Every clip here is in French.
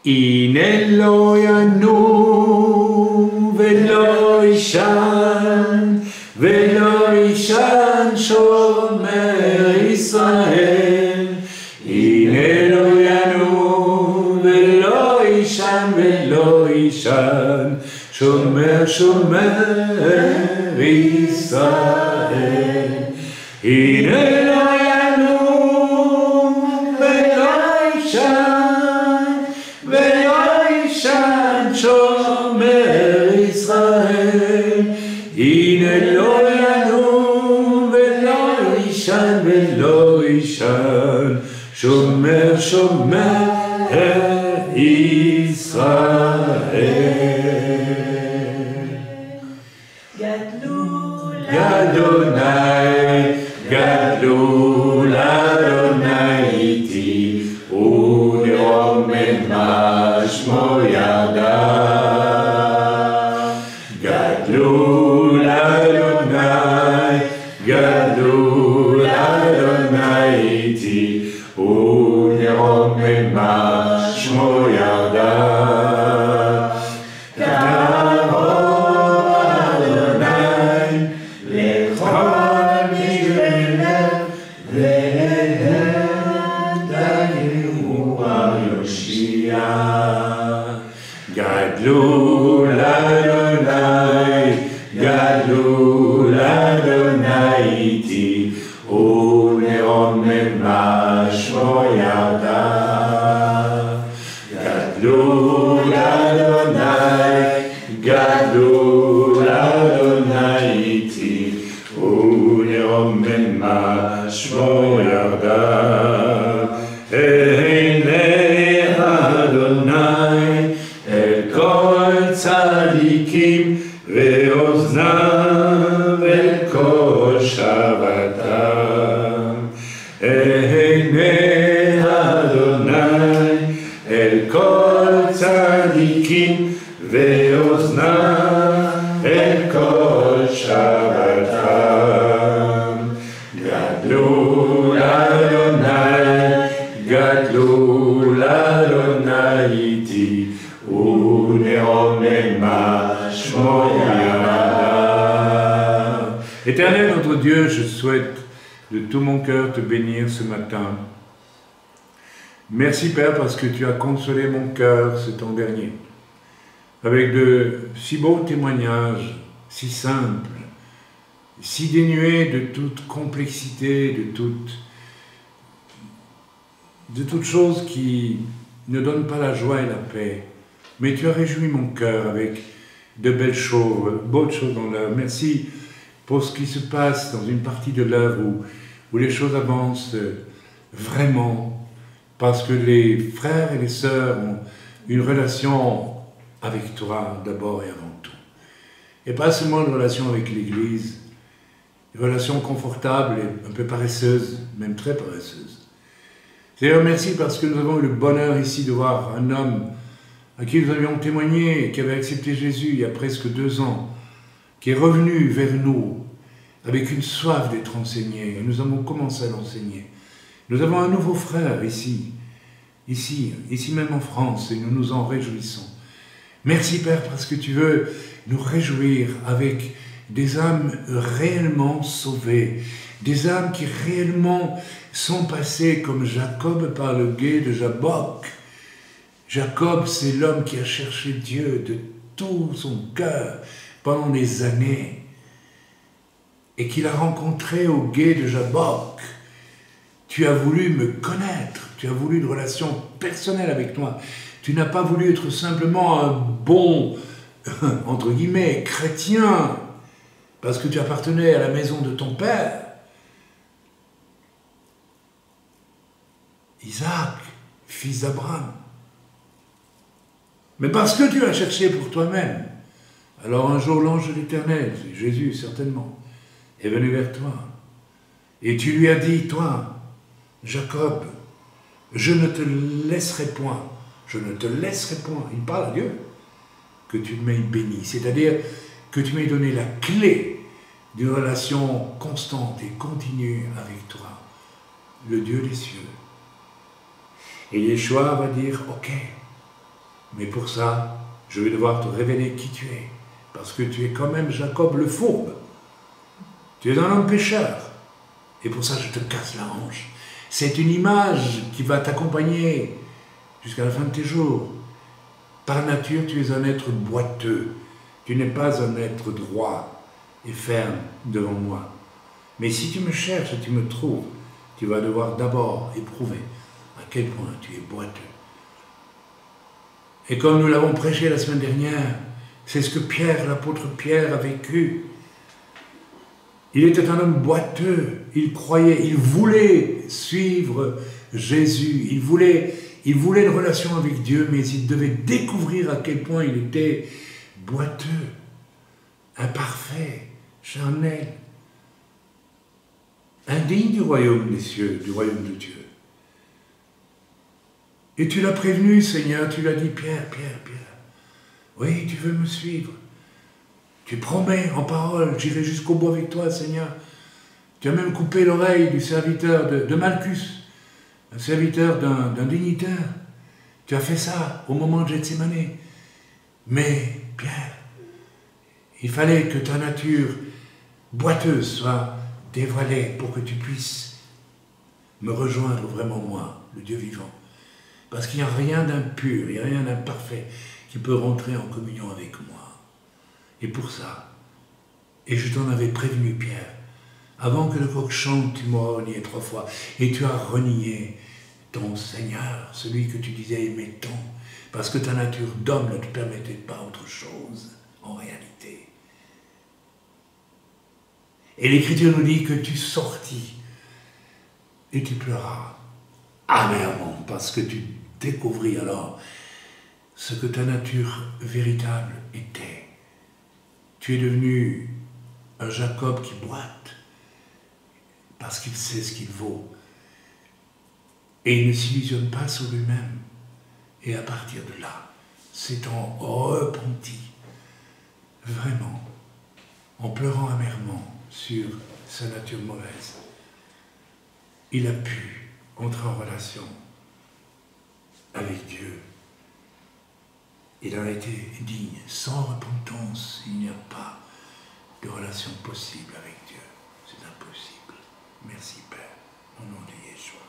In Eloyanu velo ishan shomer Israel. In Eloyanu velo ishan shomer Israel. In Eloyanu velo ishan shomer Israel. In Eloyanu velo ishan shomer Israel. Gadlul Adonai iti uneromen mashmo yadav. Gadlul Adonai iti uneromen mashmo yadav. Gadlul Adonai iti uneromen mashmo yadav. Gadlul Adonai iti uneromen mashmo yadav. Einei Adonai el kol tzadikim ve'oznav el kol shavatam. Einei Adonai el kol tzadikim ve'oznav el kol shavatam. Gadlul Adonai iti uneromen mashmo yadav. Éternel notre Dieu, je souhaite de tout mon cœur te bénir ce matin. Merci Père parce que tu as consolé mon cœur ce temps dernier avec de si beaux témoignages, si simples, si dénués de toute complexité, de toute chose qui ne donne pas la joie et la paix. Mais tu as réjoui mon cœur avec de belles choses dans l'œuvre. Merci pour ce qui se passe dans une partie de l'œuvre où les choses avancent vraiment, parce que les frères et les sœurs ont une relation avec toi d'abord et avant tout. Et pas seulement une relation avec l'Église, une relation confortable et un peu paresseuse, même très paresseuse. Seigneur, merci parce que nous avons eu le bonheur ici de voir un homme à qui nous avions témoigné et qui avait accepté Jésus il y a presque 2 ans, qui est revenu vers nous avec une soif d'être enseigné. Et nous avons commencé à l'enseigner. Nous avons un nouveau frère ici même en France, et nous nous en réjouissons. Merci Père parce que tu veux nous réjouir avec des âmes réellement sauvées, des âmes qui réellement sont passées comme Jacob par le gué de Jabbok. Jacob, c'est l'homme qui a cherché Dieu de tout son cœur pendant des années et qu'il a rencontré au gué de Jabbok. Tu as voulu me connaître, tu as voulu une relation personnelle avec toi. Tu n'as pas voulu être simplement un bon, entre guillemets, chrétien, parce que tu appartenais à la maison de ton père. Isaac, fils d'Abraham. Mais parce que tu as cherché pour toi-même. Alors un jour l'ange de l'Éternel, Jésus certainement, est venu vers toi. Et tu lui as dit, toi, Jacob, je ne te laisserai point, il parle à Dieu, que tu m'aies béni. C'est-à-dire que tu m'aies donné la clé d'une relation constante et continue avec toi, le Dieu des cieux. Et Yeshua va dire, ok, Mais pour ça, je vais devoir te révéler qui tu es. Parce que tu es quand même Jacob le fourbe. Tu es un homme pécheur. Et pour ça, je te casse la hanche. C'est une image qui va t'accompagner jusqu'à la fin de tes jours. Par nature, tu es un être boiteux. Tu n'es pas un être droit et ferme devant moi. Mais si tu me cherches et tu me trouves, tu vas devoir d'abord éprouver à quel point tu es boiteux. Et comme nous l'avons prêché la semaine dernière, c'est ce que Pierre, l'apôtre Pierre, a vécu. Il était un homme boiteux, il croyait, il voulait suivre Jésus, il voulait une relation avec Dieu, mais il devait découvrir à quel point il était boiteux, imparfait, charnel, indigne du royaume des cieux, du royaume de Dieu. Et tu l'as prévenu, Seigneur, tu l'as dit, Pierre, oui, tu veux me suivre. Tu promets en parole, j'irai jusqu'au bout avec toi, Seigneur. Tu as même coupé l'oreille du serviteur de Malchus, un serviteur d'un dignitaire. Tu as fait ça au moment de Gethsémane. Mais, Pierre, il fallait que ta nature boiteuse soit dévoilée pour que tu puisses me rejoindre vraiment moi, le Dieu vivant. Parce qu'il n'y a rien d'impur, il n'y a rien d'imparfait qui peut rentrer en communion avec moi. Et pour ça, et je t'en avais prévenu, Pierre, avant que le coq chante, tu m'auras renié 3 fois, et tu as renié ton Seigneur, celui que tu disais aimer tant, parce que ta nature d'homme ne te permettait pas autre chose, en réalité. Et l'Écriture nous dit que tu sortis, et tu pleuras amèrement, parce que tu découvris alors ce que ta nature véritable était. Tu es devenu un Jacob qui boite, parce qu'il sait ce qu'il vaut. Et il ne s'illusionne pas sur lui-même. Et à partir de là, s'étant repenti, vraiment, en pleurant amèrement sur sa nature mauvaise, il a pu entrer en relation avec Dieu. Il a été digne. Sans repentance, il n'y a pas de relation possible avec Dieu. C'est impossible. Merci Père, au nom de Yeshua.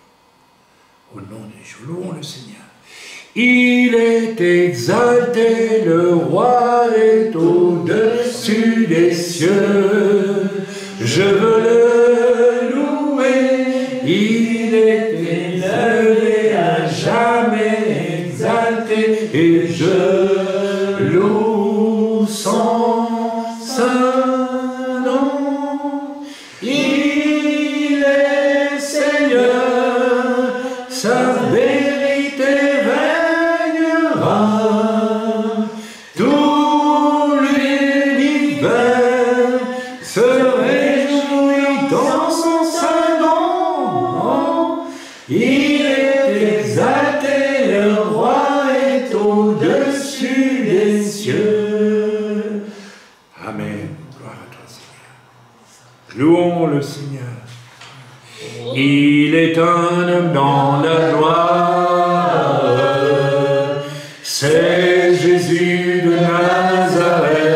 Au nom de Yeshua, louons le Seigneur. Il est exalté, le roi est au-dessus des cieux. Je veux le louer, il est élevé à jamais exalté, et je loue son saint nom. Il est Seigneur, sa vérité régnera. Tout l'univers se réjouit dans son saint nom. Il est exalté, le roi est au-dessus des cieux. Amen. Gloire à toi, Seigneur. Louons le Seigneur. Il est un homme dans la gloire. C'est Jésus de Nazareth.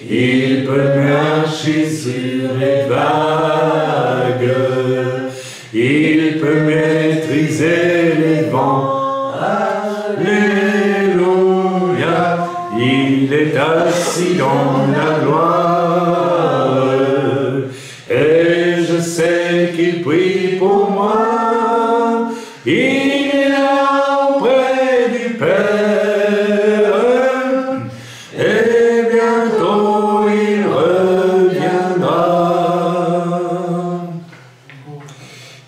Il peut marcher sur les vagues. Il peut maîtriser les vents. Alléluia. Il est assis dans la gloire. Et je sais qu'il prie pour moi. Il est là auprès du Père. Et bientôt il reviendra.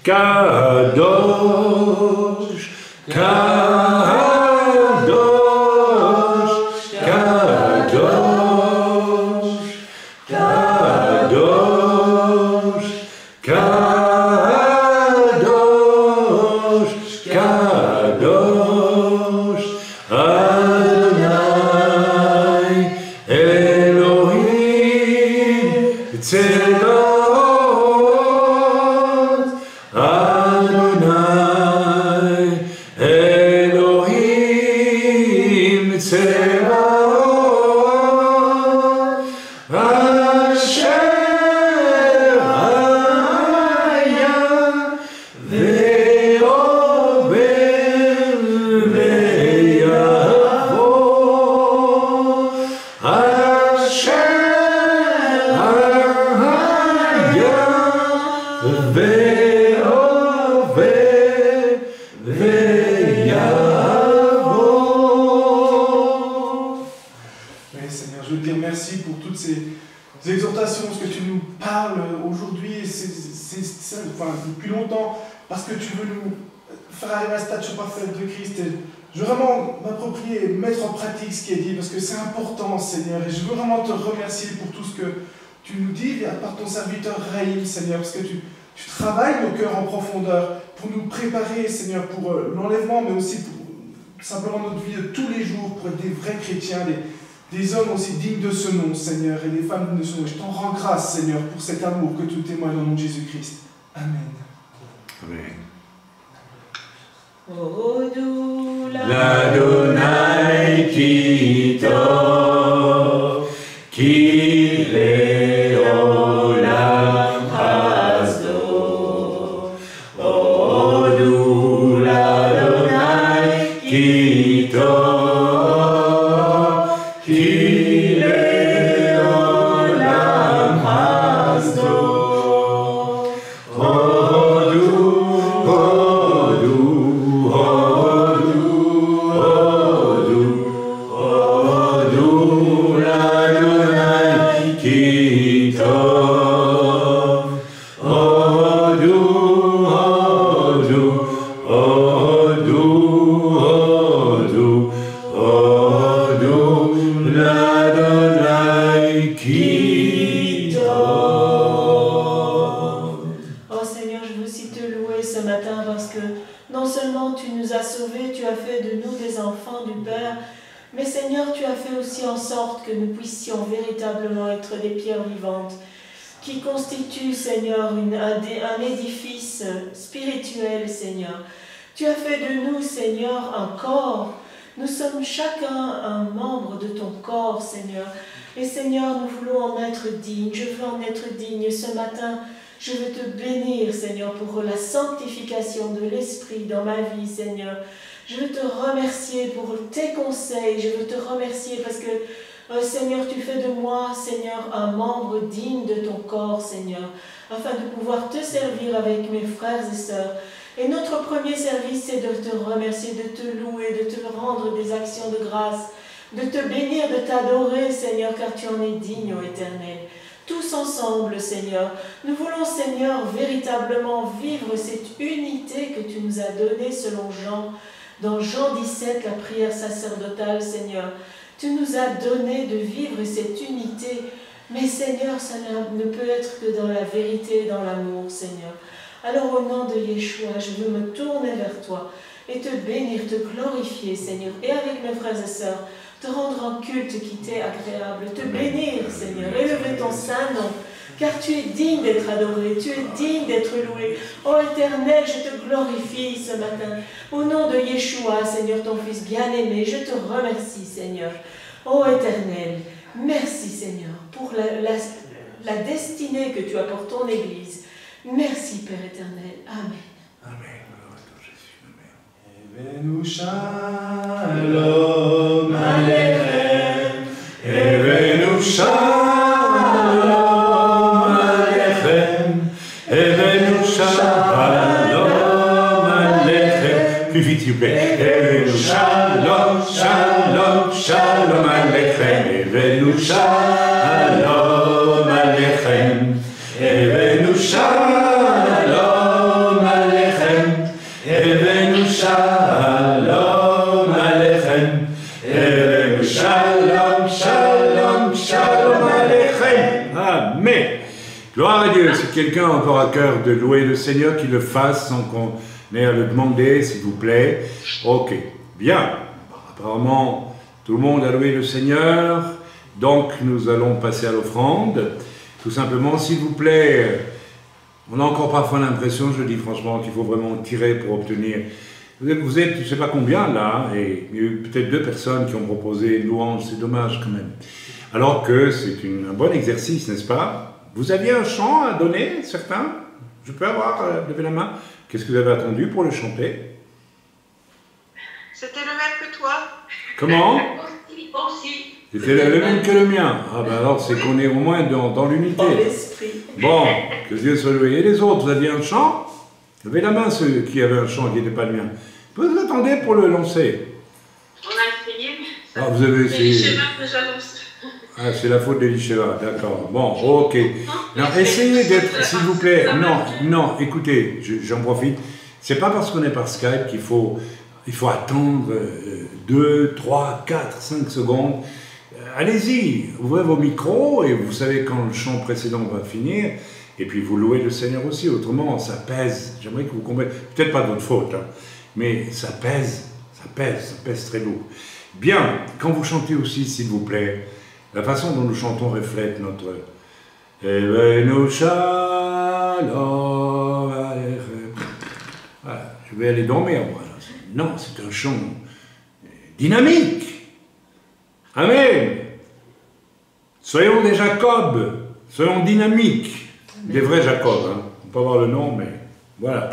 Kadosh, Kadosh, Kadosh, depuis longtemps, parce que tu veux nous faire arriver à un statut parfait de Christ. Et je veux vraiment m'approprier et mettre en pratique ce qui est dit, parce que c'est important, Seigneur. Et je veux vraiment te remercier pour tout ce que tu nous dis, par ton serviteur Raïm, Seigneur, parce que tu travailles nos cœurs en profondeur pour nous préparer, Seigneur, pour l'enlèvement, mais aussi pour simplement notre vie de tous les jours, pour être des vrais chrétiens, des hommes aussi dignes de ce nom, Seigneur, et des femmes dignes de ce nom. Je t'en rends grâce, Seigneur, pour cet amour que tu témoignes au nom de Jésus-Christ. Amen. Amen. Odou l'Adonai Kito, ki leolam hasdo. Odou l'Adonai Kito, ki leolam hasdo. Que nous puissions véritablement être des pierres vivantes qui constituent, Seigneur, un édifice spirituel, Seigneur. Tu as fait de nous, Seigneur, un corps. Nous sommes chacun un membre de ton corps, Seigneur. Et Seigneur, nous voulons en être dignes. Je veux en être digne. Ce matin, je veux te bénir, Seigneur, pour la sanctification de l'Esprit dans ma vie, Seigneur. Je veux te remercier pour tes conseils. Je veux te remercier parce que Seigneur, tu fais de moi, Seigneur, un membre digne de ton corps, Seigneur, afin de pouvoir te servir avec mes frères et sœurs. Et notre premier service, c'est de te remercier, de te louer, de te rendre des actions de grâce, de te bénir, de t'adorer, Seigneur, car tu en es digne, ô Éternel. Tous ensemble, Seigneur, nous voulons, Seigneur, véritablement vivre cette unité que tu nous as donnée selon Jean. Dans Jean 17, la prière sacerdotale, Seigneur, tu nous as donné de vivre cette unité, mais Seigneur, ça ne peut être que dans la vérité et dans l'amour, Seigneur. Alors au nom de Yeshua, je veux me tourner vers toi et te bénir, te glorifier, Seigneur, et avec mes frères et sœurs, te rendre un culte qui t'est agréable, te bénir, Seigneur, élever ton saint nom, car tu es digne d'être adoré, tu es digne d'être loué. Ô Éternel, je te glorifie ce matin. Au nom de Yeshua, Seigneur, ton Fils bien-aimé, je te remercie, Seigneur. Ô Éternel, merci, Seigneur, pour la destinée que tu as pour ton Église. Merci, Père éternel. Amen. Amen. Gloire à toi, Jésus. Amen. Evenu shalom aleichem. Evenu shalom aleichem. Evenu shalom aleichem. Plus vite, s'il vous plaît. Evenu shalom, shalom, shalom aleichem. Evenu shalom aleichem. Evenu shalom aleichem. Evenu shalom aleichem. Evenu shalom, shalom, shalom aleichem. Amen. Gloire à Dieu. Si quelqu'un a encore à cœur de louer le Seigneur, qu'il le fasse sans qu'on ait à le demander, s'il vous plaît. Ok, bien. Apparemment, tout le monde a loué le Seigneur. Donc, nous allons passer à l'offrande. Tout simplement, s'il vous plaît, on a encore parfois l'impression, je le dis franchement, qu'il faut vraiment tirer pour obtenir Vous êtes, je ne sais pas combien là, et il y a eu peut-être 2 personnes qui ont proposé une louange, c'est dommage quand même. Alors que c'est un bon exercice, n'est-ce pas? Vous aviez un chant à donner, certains? Je peux avoir, levé la main. Qu'est-ce que vous avez attendu pour le chanter? C'était le même que toi. Comment? Aussi. C'était le même que le mien. Ah ben alors c'est qu'on est au moins dans l'unité. Dans l'esprit. Bon, que Dieu soit loué. Et les autres, vous aviez un chant? Levez la main ceux qui avaient un chant qui n'était pas le mien. Vous attendez pour le lancer? On a essayé. Ah, vous avez essayé. Ah, c'est la faute d'Elisheva, d'accord. Bon, ok. Non, essayez d'être, s'il vous plaît. Non, écoutez, j'en profite. C'est pas parce qu'on est par Skype qu'il faut attendre 2, 3, 4, 5 secondes. Allez-y, ouvrez vos micros et vous savez quand le chant précédent va finir. Et puis vous louez le Seigneur aussi. Autrement, ça pèse. J'aimerais que vous compreniez. Peut-être pas de votre faute, hein, mais ça pèse très lourd. Bien, quand vous chantez aussi, s'il vous plaît, la façon dont nous chantons reflète notre Evenu Shalom Aleichem. Voilà, je vais aller dormir, moi. Non, c'est un chant dynamique. Amen. Soyons des Jacob, soyons dynamiques. Des vrais Jacob, hein. On peut avoir le nom, mais voilà.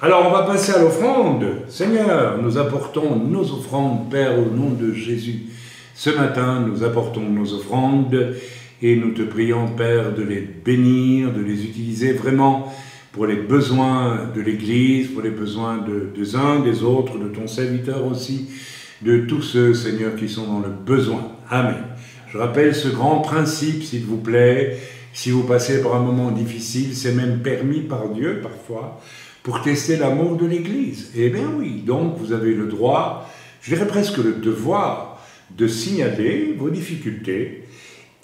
Alors, on va passer à l'offrande. Seigneur, nous apportons nos offrandes, Père, au nom de Jésus. Ce matin, nous apportons nos offrandes et nous te prions, Père, de les bénir, de les utiliser vraiment pour les besoins de l'Église, pour les besoins des uns, des autres, de ton serviteur aussi, de tous ceux, Seigneur, qui sont dans le besoin. Amen. Je rappelle ce grand principe, s'il vous plaît. Si vous passez par un moment difficile, c'est même permis par Dieu, parfois, pour tester l'amour de l'Église. Eh bien oui, donc vous avez le droit, je dirais presque le devoir, de signaler vos difficultés.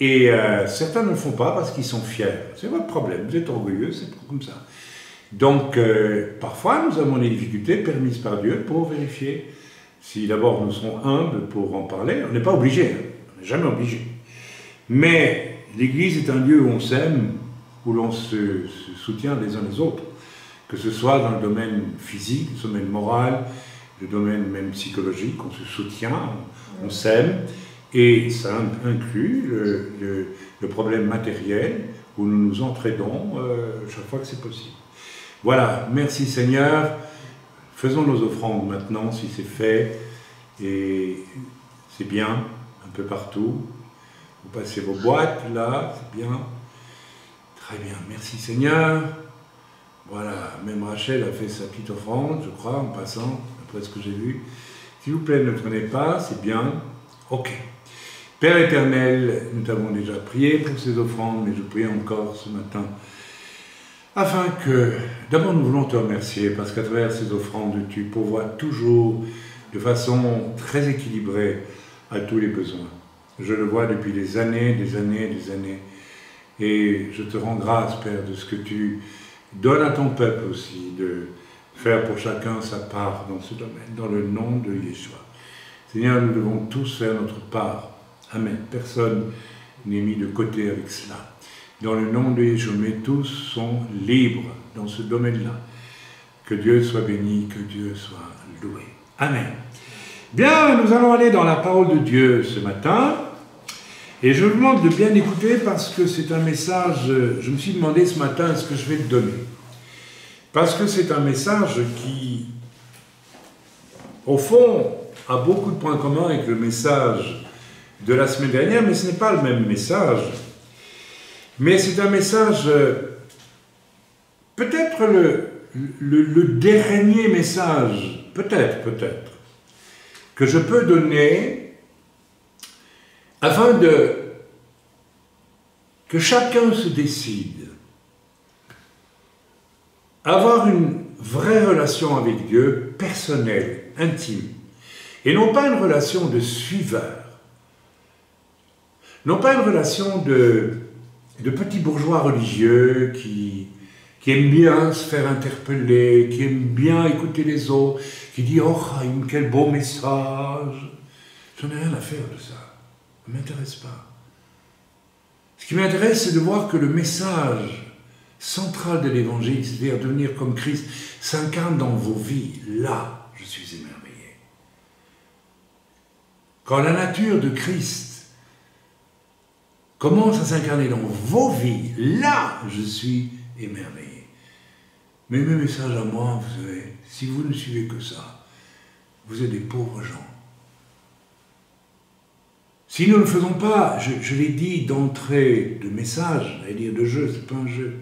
Et certains ne le font pas parce qu'ils sont fiers. C'est votre problème, vous êtes orgueilleux, c'est comme ça. Donc, parfois, nous avons des difficultés permises par Dieu pour vérifier si d'abord nous serons humbles pour en parler. On n'est pas obligé, hein, on n'est jamais obligé. Mais l'Église est un lieu où on s'aime, où l'on se soutient les uns les autres, que ce soit dans le domaine physique, le domaine moral, le domaine même psychologique, on se soutient, on s'aime, et ça inclut le problème matériel, où nous nous entraidons chaque fois que c'est possible. Voilà, merci Seigneur. Faisons nos offrandes maintenant, si c'est fait, et c'est bien, un peu partout. Vous passez vos boîtes, là, c'est bien. Très bien, merci Seigneur. Voilà, même Rachel a fait sa petite offrande, je crois, en passant, après ce que j'ai vu. S'il vous plaît, ne prenez pas, c'est bien. Ok. Père éternel, nous t'avons déjà prié pour ces offrandes, mais je prie encore ce matin, afin que, d'abord nous voulons te remercier, parce qu'à travers ces offrandes, tu pourvois toujours de façon très équilibrée à tous les besoins. Je le vois depuis des années, des années, des années. Et je te rends grâce, Père, de ce que tu donnes à ton peuple aussi, de faire pour chacun sa part dans ce domaine, dans le nom de Yeshua. Seigneur, nous devons tous faire notre part. Amen. Personne n'est mis de côté avec cela. Dans le nom de Yeshua, mais tous sont libres dans ce domaine-là. Que Dieu soit béni, que Dieu soit loué. Amen. Bien, nous allons aller dans la parole de Dieu ce matin. Et je vous demande de bien écouter parce que c'est un message, je me suis demandé ce matin ce que je vais te donner. Parce que c'est un message qui, au fond, a beaucoup de points communs avec le message de la semaine dernière, mais ce n'est pas le même message. Mais c'est un message, peut-être le dernier message, peut-être, que je peux donner afin que chacun se décide à avoir une vraie relation avec Dieu, personnelle, intime, et non pas une relation de suiveur, non pas une relation de petits bourgeois religieux qui aiment bien se faire interpeller, qui aiment bien écouter les autres, qui disent « Oh, Chaim, quel beau message !» J'en ai rien à faire de ça. Ça ne m'intéresse pas. Ce qui m'intéresse, c'est de voir que le message central de l'Évangile, c'est-à-dire devenir comme Christ, s'incarne dans vos vies, là, je suis émerveillé. Quand la nature de Christ commence à s'incarner dans vos vies, là, je suis émerveillé. Mais mes messages à moi, vous savez, si vous ne suivez que ça, vous êtes des pauvres gens. Si nous ne le faisons pas, je l'ai dit d'entrée de message, j'allais dire de jeu, c'est pas un jeu,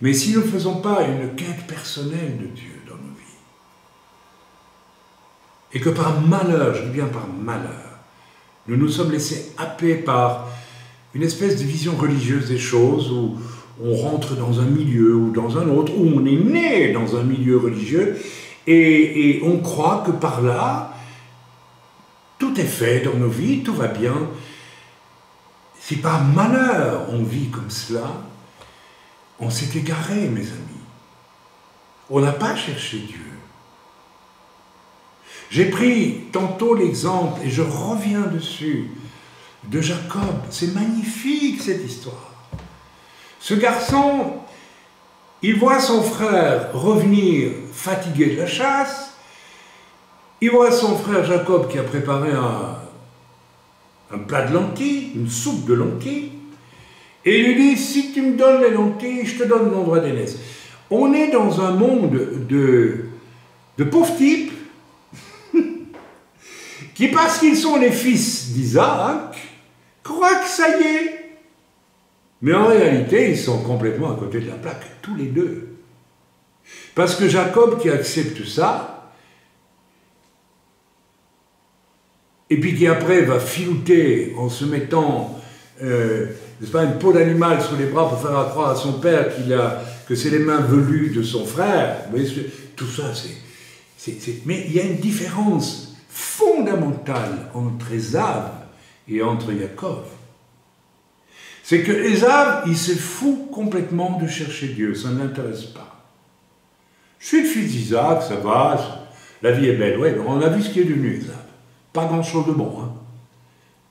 mais si nous ne faisons pas une quête personnelle de Dieu dans nos vies, et que par malheur, je dis bien par malheur, nous nous sommes laissés happer par une espèce de vision religieuse des choses, où on rentre dans un milieu ou dans un autre, où on est né dans un milieu religieux, et on croit que par là, tout est fait dans nos vies, tout va bien. Si par malheur on vit comme cela, on s'est égaré, mes amis. On n'a pas cherché Dieu. J'ai pris tantôt l'exemple, et je reviens dessus, de Jacob. C'est magnifique cette histoire. Ce garçon, il voit son frère revenir fatigué de la chasse. Il voit son frère Jacob qui a préparé un plat de lentilles, une soupe de lentilles, et il lui dit, si tu me donnes les lentilles, je te donne mon droit d'aînesse. On est dans un monde de pauvres types qui, parce qu'ils sont les fils d'Isaac, croient que ça y est. Mais en réalité, ils sont complètement à côté de la plaque, tous les deux. Parce que Jacob qui accepte ça, et puis qui après va filouter en se mettant n'est-ce pas, une peau d'animal sur les bras pour faire croire à son père que c'est les mains velues de son frère. Vous voyez, tout ça, mais il y a une différence fondamentale entre Ésav et entre Jacob. C'est que Ésav, il se fout complètement de chercher Dieu, ça ne l'intéresse pas. Je suis le fils d'Isaac, ça va, la vie est belle. Ouais, on a vu ce qui est devenu Ésav. Pas grand-chose de bon. Hein.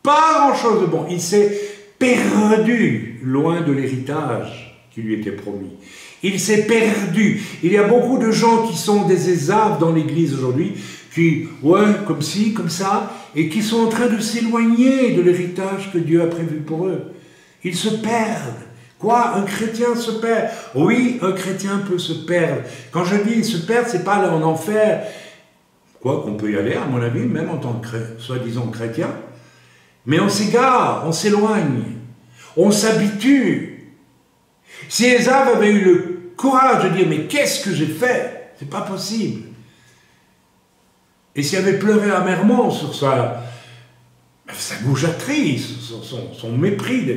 Pas grand-chose de bon. Il s'est perdu loin de l'héritage qui lui était promis. Il s'est perdu. Il y a beaucoup de gens qui sont des Ésaves dans l'Église aujourd'hui, qui, ouais, comme ci, comme ça, et qui sont en train de s'éloigner de l'héritage que Dieu a prévu pour eux. Ils se perdent. Quoi? Un chrétien se perd? Oui, un chrétien peut se perdre. Quand je dis se perdre, c'est pas aller en enfer. Quoi qu'on peut y aller, à mon avis, même en tant que soi-disant chrétien. Mais on s'égare, on s'éloigne, on s'habitue. Si Ésav avait eu le courage de dire « mais qu'est-ce que j'ai fait ?» C'est pas possible. Et s'il avait pleuré amèrement sur sa goujaterie, son mépris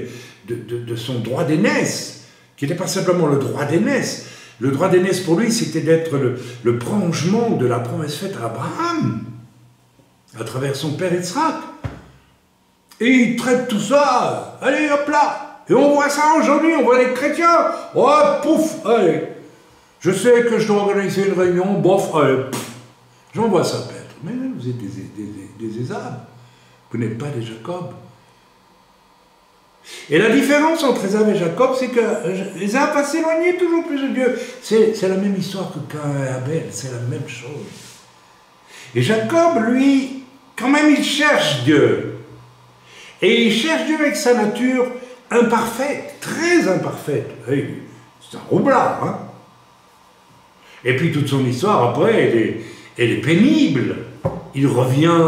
de son droit d'aînesse, qui n'était pas simplement le droit d'aînesse. Le droit d'aînesse pour lui, c'était d'être le prolongement de la promesse faite à Abraham, à travers son père Yitzhak. Et il traite tout ça, allez hop là, et on voit ça aujourd'hui, on voit les chrétiens, oh pouf, allez, je sais que je dois organiser une réunion, bof, allez, j'envoie ça perdre. Mais vous êtes des Ésaves, vous n'êtes pas des Jacob. Et la différence entre Ésav et Jacob, c'est que Ésav va s'éloigner toujours plus de Dieu. C'est la même histoire que Caïn et Abel, c'est la même chose. Et Jacob, lui, quand même, il cherche Dieu. Et il cherche Dieu avec sa nature imparfaite, très imparfaite. C'est un roublard, hein. Et puis toute son histoire, après, elle est pénible. Il revient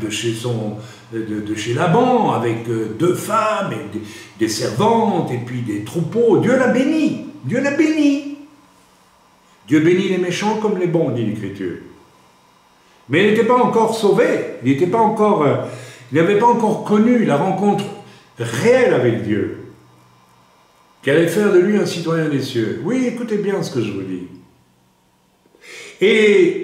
de chez Laban avec 2 femmes, et des servantes, et puis des troupeaux. Dieu l'a béni. Dieu l'a béni. Dieu bénit les méchants comme les bons, dit l'Écriture. Mais il n'était pas encore sauvé. Il n'était pas encore... il n'avait pas encore connu la rencontre réelle avec Dieu, qui allait faire de lui un citoyen des cieux. Oui, écoutez bien ce que je vous dis. Et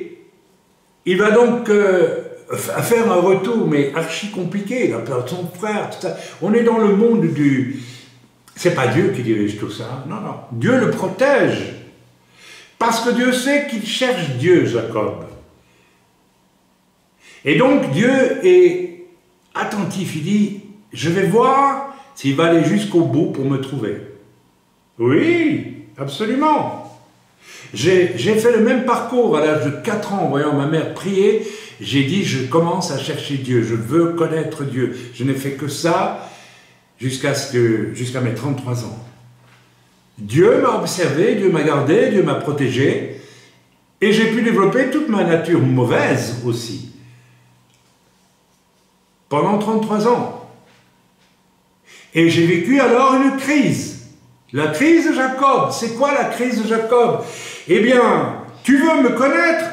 il va donc faire un retour, mais archi compliqué. Il a peur de son frère, tout ça. On est dans le monde du... C'est pas Dieu qui dirige tout ça, non, non. Dieu le protège. Parce que Dieu sait qu'il cherche Dieu, Jacob. Et donc Dieu est attentif, il dit, je vais voir s'il va aller jusqu'au bout pour me trouver. Oui, absolument. J'ai fait le même parcours à l'âge de 4 ans, en voyant ma mère prier. J'ai dit, je commence à chercher Dieu, je veux connaître Dieu. Je n'ai fait que ça jusqu'à mes 33 ans. Dieu m'a observé, Dieu m'a gardé, Dieu m'a protégé. Et j'ai pu développer toute ma nature mauvaise aussi. Pendant 33 ans. Et j'ai vécu alors une crise. La crise de Jacob. C'est quoi la crise de Jacob? Eh bien, tu veux me connaître?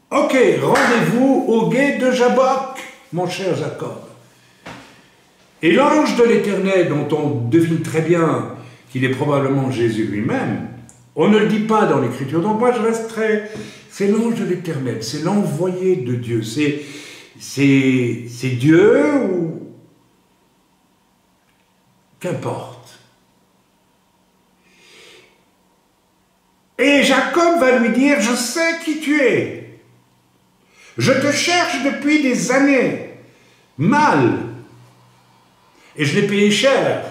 Ok, rendez-vous au gué de Jabbok, mon cher Jacob. Et l'ange de l'Éternel, dont on devine très bien qu'il est probablement Jésus lui-même, on ne le dit pas dans l'Écriture, donc moi je resterai, c'est l'ange de l'Éternel, c'est l'envoyé de Dieu, c'est Dieu ou qu'importe. Et Jacob va lui dire, je sais qui tu es, je te cherche depuis des années, mal, et je l'ai payé cher.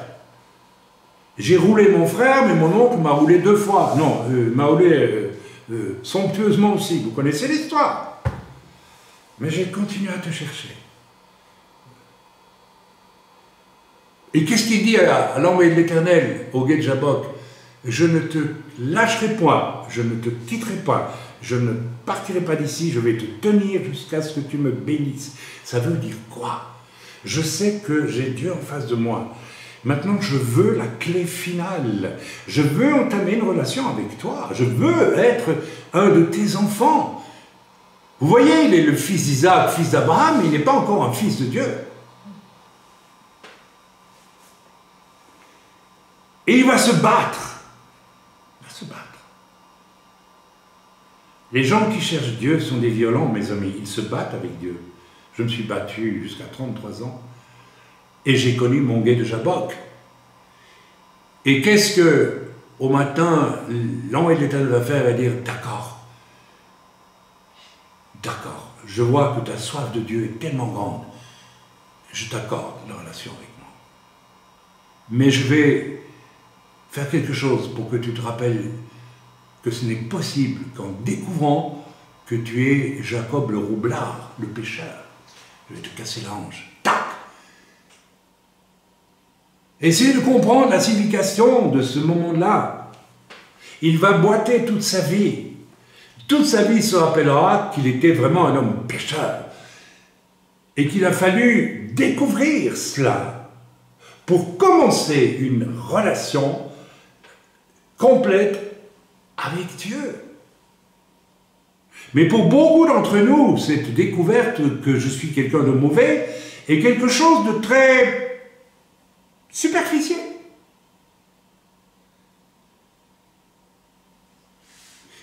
J'ai roulé mon frère, mais mon oncle m'a roulé 2 fois. Non, m'a roulé somptueusement aussi. Vous connaissez l'histoire. Mais j'ai continué à te chercher. Et qu'est-ce qu'il dit à l'envoyé de l'Éternel, au gué de Jabbok? Je ne te lâcherai point, je ne te quitterai pas, je ne partirai pas d'ici, je vais te tenir jusqu'à ce que tu me bénisses. Ça veut dire quoi? Je sais que j'ai Dieu en face de moi. Maintenant, je veux la clé finale. Je veux entamer une relation avec toi. Je veux être un de tes enfants. Vous voyez, il est le fils d'Isaac, fils d'Abraham, mais il n'est pas encore un fils de Dieu. Et il va se battre. Il va se battre. Les gens qui cherchent Dieu sont des violents, mes amis. Ils se battent avec Dieu. Je me suis battu jusqu'à 33 ans. Et j'ai connu mon gué de Jabbok. Et qu'est-ce que, au matin, l'envoyé de l'Éternel va faire? Il va dire, d'accord, d'accord, je vois que ta soif de Dieu est tellement grande, je t'accorde la relation avec moi. Mais je vais faire quelque chose pour que tu te rappelles que ce n'est possible qu'en découvrant que tu es Jacob le roublard, le pécheur. Je vais te casser la hanche. Tac! Essayez de comprendre la signification de ce moment-là. Il va boiter toute sa vie. Toute sa vie se rappellera qu'il était vraiment un homme pécheur. Et qu'il a fallu découvrir cela pour commencer une relation complète avec Dieu. Mais pour beaucoup d'entre nous, cette découverte que je suis quelqu'un de mauvais est quelque chose de très superficiel.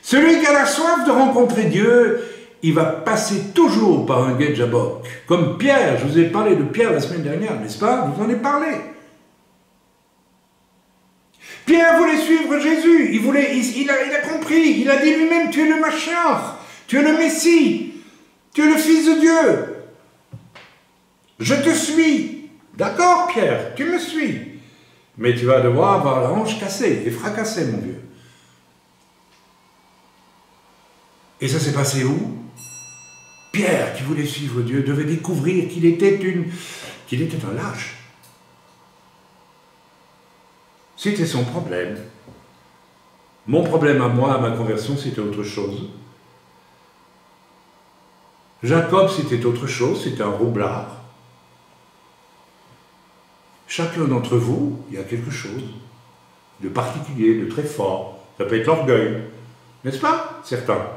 Celui qui a la soif de rencontrer Dieu, il va passer toujours par un gué de Jabbok. Comme Pierre, je vous ai parlé de Pierre la semaine dernière, n'est-ce pas? Je vous en ai parlé. Pierre voulait suivre Jésus, il a compris, il a dit lui-même, tu es le Mashiach, tu es le Messie, tu es le Fils de Dieu. Je te suis. D'accord, Pierre, tu me suis. Mais tu vas devoir avoir la hanche cassée et fracassée, mon vieux. Et ça s'est passé où? Pierre, qui voulait suivre Dieu, devait découvrir qu'il était un lâche. C'était son problème. Mon problème à moi, à ma conversion, c'était autre chose. Jacob, c'était autre chose, c'était un roublard. Chacun d'entre vous, il y a quelque chose de particulier, de très fort. Ça peut être l'orgueil, n'est-ce pas? Certains.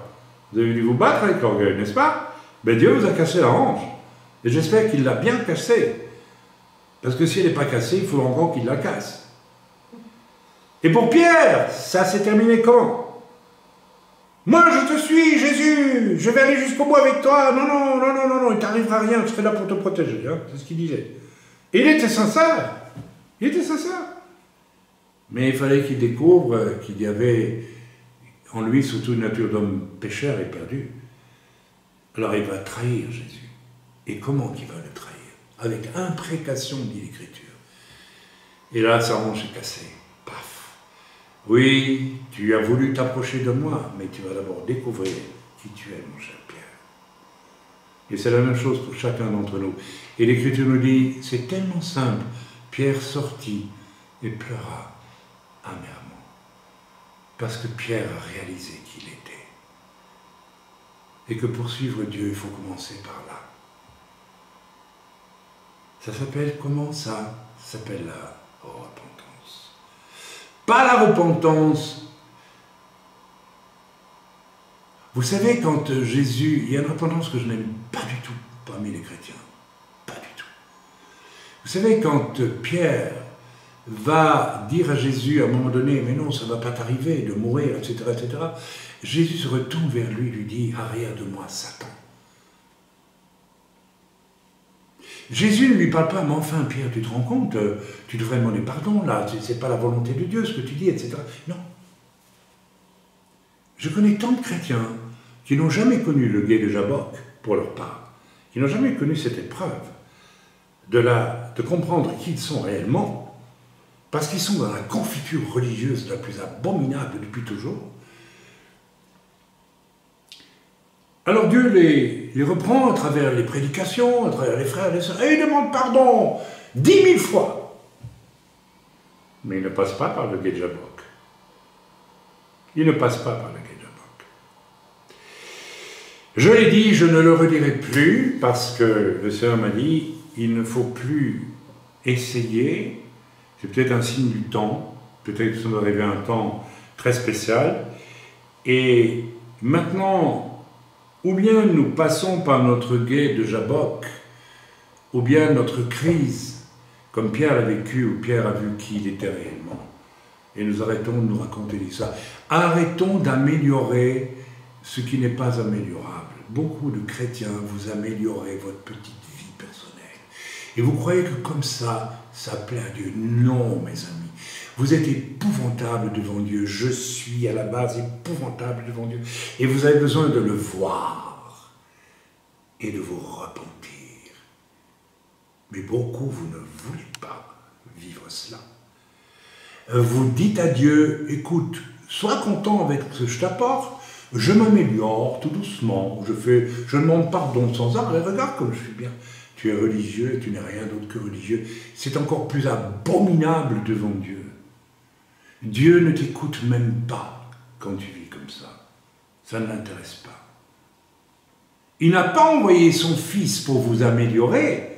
Vous avez dû vous battre avec l'orgueil, n'est-ce pas? Mais Dieu vous a cassé la hanche. Et j'espère qu'il l'a bien cassée. Parce que si elle n'est pas cassée, il faut encore qu'il la casse. Et pour Pierre, ça s'est terminé comment? Moi, je te suis, Jésus, je vais aller jusqu'au bout avec toi. Non, non, non, non, non, non, il t'arrivera rien, je serai là pour te protéger. Hein, c'est ce qu'il disait. Et il était sincère. Il était sincère. Mais il fallait qu'il découvre qu'il y avait en lui surtout une nature d'homme pécheur et perdu. Alors il va trahir Jésus. Et comment qu'il va le trahir? Avec imprécation, dit l'Écriture. Et là, sa hanche est cassée. Paf! Oui, tu as voulu t'approcher de moi, mais tu vas d'abord découvrir qui tu es, mon cher Pierre. Et c'est la même chose pour chacun d'entre nous. Et l'Écriture nous dit, c'est tellement simple. Pierre sortit et pleura amèrement. Parce que Pierre a réalisé qui il était. Et que pour suivre Dieu, il faut commencer par là. Ça s'appelle comment ça? Ça s'appelle la repentance. Pas la repentance. Vous savez, quand Jésus... Il y a une repentance que je n'aime pas du tout parmi les chrétiens. Pas du tout. Vous savez, quand Pierre va dire à Jésus à un moment donné, mais non, ça ne va pas t'arriver de mourir, etc., etc., Jésus se retourne vers lui et lui dit, arrière de moi, Satan. Jésus ne lui parle pas, mais enfin, Pierre, tu te rends compte, tu devrais demander pardon, là, c'est pas la volonté de Dieu, ce que tu dis, etc. Non. Je connais tant de chrétiens qui n'ont jamais connu le gué de Jabbok, pour leur part, qui n'ont jamais connu cette épreuve de comprendre qui ils sont réellement, parce qu'ils sont dans la confiture religieuse la plus abominable depuis toujours. Alors Dieu les reprend à travers les prédications, à travers les frères et les sœurs, et ils demandent pardon 10 000 fois. Mais ils ne passent pas par le gué de Jabbok. Ils ne passent pas par le gué de Jabbok. Je l'ai dit, je ne le redirai plus, parce que le Seigneur m'a dit, il ne faut plus essayer. C'est peut-être un signe du temps, peut-être que ça va arriver à un temps très spécial. Et maintenant, ou bien nous passons par notre gué de Jabbok, ou bien notre crise, comme Pierre l'a vécu, ou Pierre a vu qui il était réellement. Et nous arrêtons de nous raconter ça. Arrêtons d'améliorer ce qui n'est pas améliorable. Beaucoup de chrétiens, vous améliorez votre petite vie personnelle. Et vous croyez que comme ça plaît à Dieu. Non, mes amis. Vous êtes épouvantables devant Dieu. Je suis à la base épouvantable devant Dieu. Et vous avez besoin de le voir et de vous repentir. Mais beaucoup, vous ne voulez pas vivre cela. Vous dites à Dieu, écoute, sois content avec ce que je t'apporte, je m'améliore tout doucement, je demande pardon sans arrêt, regarde comme je suis bien. Tu es religieux et tu n'es rien d'autre que religieux. C'est encore plus abominable devant Dieu. Dieu ne t'écoute même pas quand tu vis comme ça. Ça ne l'intéresse pas. Il n'a pas envoyé son Fils pour vous améliorer.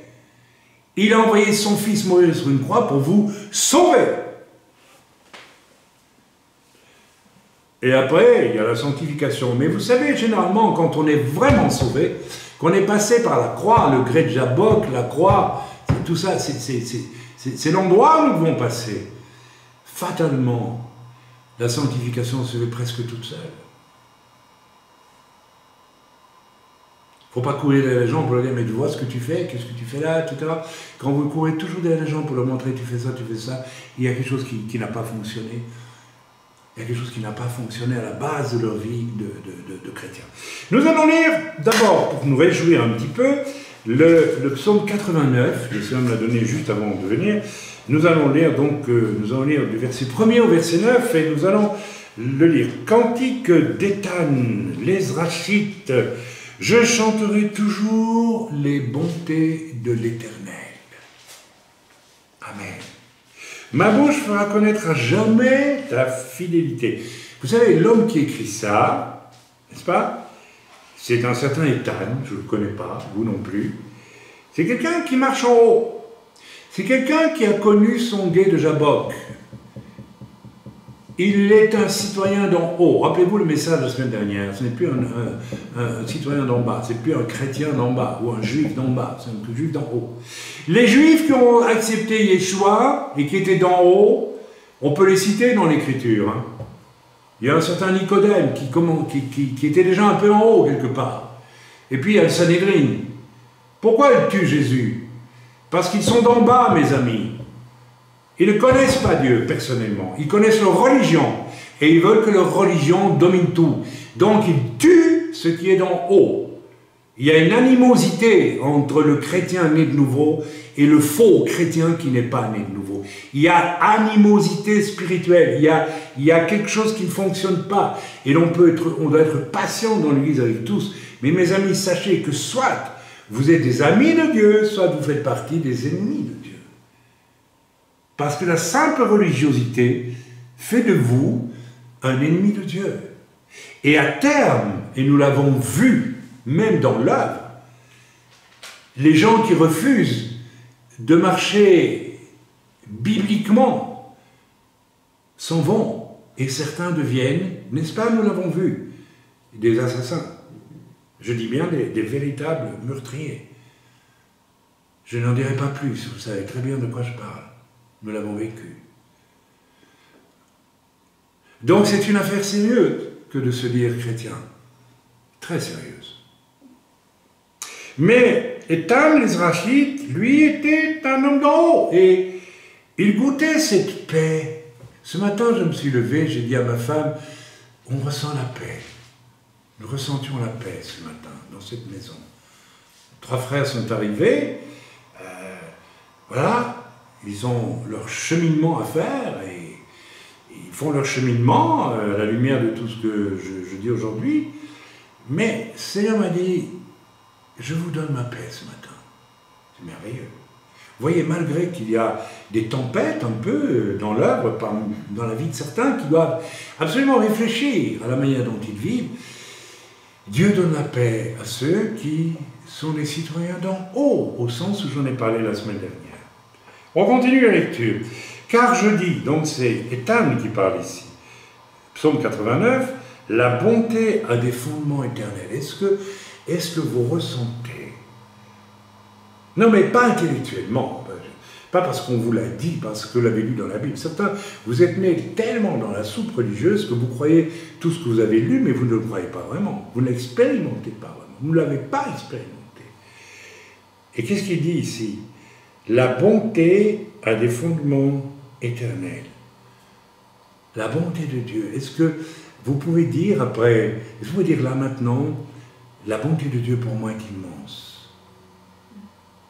Il a envoyé son Fils mourir sur une croix pour vous sauver. Et après, il y a la sanctification. Mais vous savez, généralement, quand on est vraiment sauvé, qu'on est passé par la croix, le grès de Jabbok, la croix, tout ça, c'est l'endroit où nous devons passer. Fatalement, la sanctification se fait presque toute seule. Il ne faut pas courir derrière les gens pour leur dire, mais tu vois ce que tu fais, qu'est-ce que tu fais là, etc. Quand vous courez toujours derrière les gens pour leur montrer, tu fais ça, il y a quelque chose qui n'a pas fonctionné. Il y a quelque chose qui n'a pas fonctionné à la base de leur vie de chrétien. Nous allons lire, d'abord, pour nous réjouir un petit peu, le psaume 89, le Seigneur me l'a donné juste avant de venir. Nous allons lire donc, du verset 1er au verset 9, et nous allons le lire. Cantique d'Éthan, l'Ezrachite, je chanterai toujours les bontés de l'Éternel. Amen. Ma bouche fera connaître à jamais ta fidélité. Vous savez, l'homme qui écrit ça, n'est-ce pas? C'est un certain Éthan, je ne le connais pas, vous non plus. C'est quelqu'un qui marche en haut. C'est quelqu'un qui a connu son gué de Jabbok. Il est un citoyen d'en haut. Rappelez-vous le message de la semaine dernière. Ce n'est plus un citoyen d'en bas. Ce n'est plus un chrétien d'en bas ou un juif d'en bas. C'est un juif d'en haut. Les juifs qui ont accepté Yeshua et qui étaient d'en haut, on peut les citer dans l'Écriture. Hein. Il y a un certain Nicodème qui était déjà un peu en haut quelque part. Et puis il y a le Sanhédrin. Pourquoi ils tuent Jésus? Parce qu'ils sont d'en bas, mes amis. Ils ne connaissent pas Dieu personnellement. Ils connaissent leur religion. Et ils veulent que leur religion domine tout. Donc ils tuent ce qui est d'en haut. Il y a une animosité entre le chrétien né de nouveau et le faux chrétien qui n'est pas né de nouveau. Il y a animosité spirituelle. il y a quelque chose qui ne fonctionne pas. Et on doit être patient dans l'Église avec tous. Mais mes amis, sachez que soit vous êtes des amis de Dieu, soit vous faites partie des ennemis de Dieu. Parce que la simple religiosité fait de vous un ennemi de Dieu. Et à terme, et nous l'avons vu, même dans l'œuvre, les gens qui refusent de marcher bibliquement s'en vont. Et certains deviennent, n'est-ce pas, nous l'avons vu, des assassins. Je dis bien des véritables meurtriers. Je n'en dirai pas plus, vous savez très bien de quoi je parle. Nous l'avons vécu. Donc c'est une affaire sérieuse que de se dire chrétien. Très sérieuse. Mais Étam l'Izrachite, lui, était un homme d'en haut. Et il goûtait cette paix. Ce matin, je me suis levé, j'ai dit à ma femme, on ressent la paix. Nous ressentions la paix ce matin, dans cette maison. 3 frères sont arrivés, voilà, ils ont leur cheminement à faire, et ils font leur cheminement à la lumière de tout ce que je dis aujourd'hui. Mais le Seigneur m'a dit, je vous donne ma paix ce matin. C'est merveilleux. Vous voyez, malgré qu'il y a des tempêtes un peu dans l'œuvre, dans la vie de certains qui doivent absolument réfléchir à la manière dont ils vivent, Dieu donne la paix à ceux qui sont les citoyens d'en haut, au sens où j'en ai parlé la semaine dernière. On continue la lecture. Car je dis, donc c'est Étam qui parle ici, psaume 89, la bonté a des fondements éternels. Est-ce que vous ressentez? Non, mais pas intellectuellement, pas parce qu'on vous l'a dit, parce que vous l'avez lu dans la Bible. Certains, vous êtes nés tellement dans la soupe religieuse que vous croyez tout ce que vous avez lu, mais vous ne le croyez pas vraiment. Vous ne l'expérimentez pas vraiment. Vous ne l'avez pas expérimenté. Et qu'est-ce qu'il dit ici? La bonté a des fondements éternels. La bonté de Dieu. Est-ce que vous pouvez dire après, est-ce que vous pouvez dire là maintenant, la bonté de Dieu pour moi est immense?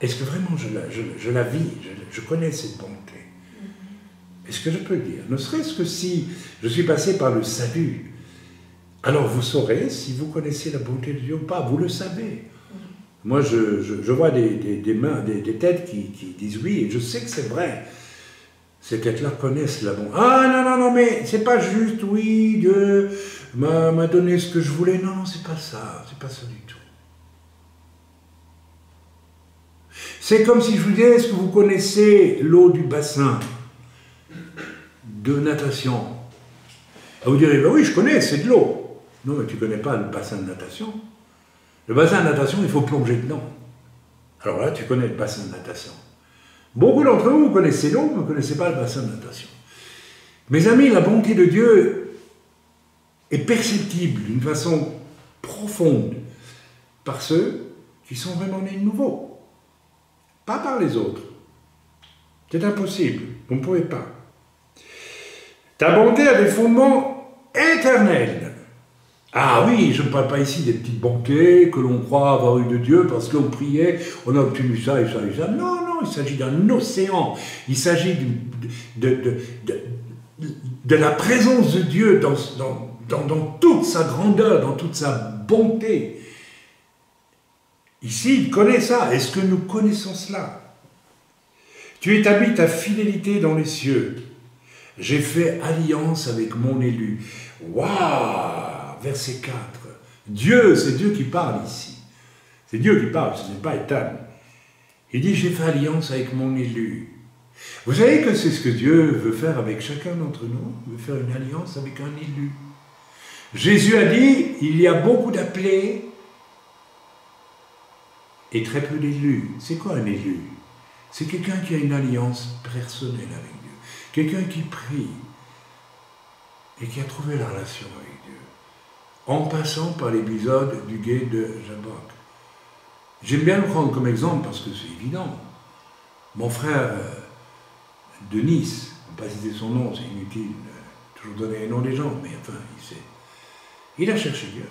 Est-ce que vraiment je la vis, je connais cette bonté? Est-ce que je peux le dire? Ne serait-ce que si je suis passé par le salut, alors vous saurez si vous connaissez la bonté de Dieu ou pas, vous le savez. Moi, je vois des mains, des têtes qui disent oui, et je sais que c'est vrai. Ces têtes-là connaissent la bonté. Ah non, mais c'est pas juste, oui, Dieu m'a donné ce que je voulais. Non, c'est pas ça du tout. C'est comme si je vous disais, est-ce que vous connaissez l'eau du bassin de natation? Vous direz, ben oui, je connais, c'est de l'eau. Non, mais tu ne connais pas le bassin de natation. Le bassin de natation, il faut plonger dedans. Alors là, tu connais le bassin de natation. Beaucoup d'entre vous connaissez l'eau, mais vous ne connaissez pas le bassin de natation. Mes amis, la bonté de Dieu est perceptible d'une façon profonde par ceux qui sont vraiment nés de nouveau. Pas par les autres. C'est impossible. Vous ne pouvez pas. Ta bonté a des fondements éternels. Ah oui, je ne parle pas ici des petites bontés que l'on croit avoir eu de Dieu parce qu'on priait, on a obtenu ça et ça et ça. Non, il s'agit d'un océan. Il s'agit de la présence de Dieu dans toute sa grandeur, dans toute sa bonté. Ici, il connaît ça. Est-ce que nous connaissons cela? Tu établis ta fidélité dans les cieux. J'ai fait alliance avec mon élu. Waouh! Verset 4. Dieu, c'est Dieu qui parle ici. C'est Dieu qui parle, ce n'est pas Étam. Il dit, j'ai fait alliance avec mon élu. Vous savez que c'est ce que Dieu veut faire avec chacun d'entre nous. Il veut faire une alliance avec un élu. Jésus a dit, il y a beaucoup d'appelés et très peu d'élus. C'est quoi un élu? C'est quelqu'un qui a une alliance personnelle avec Dieu. Quelqu'un qui prie et qui a trouvé la relation avec Dieu. En passant par l'épisode du gué de Jabbok. J'aime bien le prendre comme exemple parce que c'est évident. Mon frère de Nice, on ne va pas citer son nom, c'est inutile, toujours donner le nom des gens, mais enfin, il a cherché Dieu.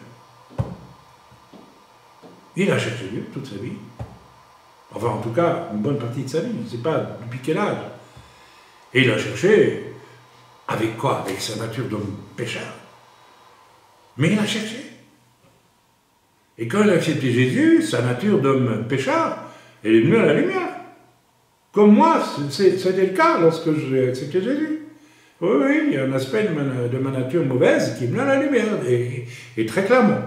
Il a cherché Dieu toute sa vie. Enfin, en tout cas, une bonne partie de sa vie. Je ne sais pas depuis quel âge. Et il a cherché Avec quoi? Avec sa nature d'homme pécheur. Mais il a cherché. Et quand il a accepté Jésus, sa nature d'homme pécheur, elle est venue à la lumière. Comme moi, c'était le cas lorsque j'ai accepté Jésus. Oui, oui, il y a un aspect de ma nature mauvaise qui est venu à la lumière, et très clairement.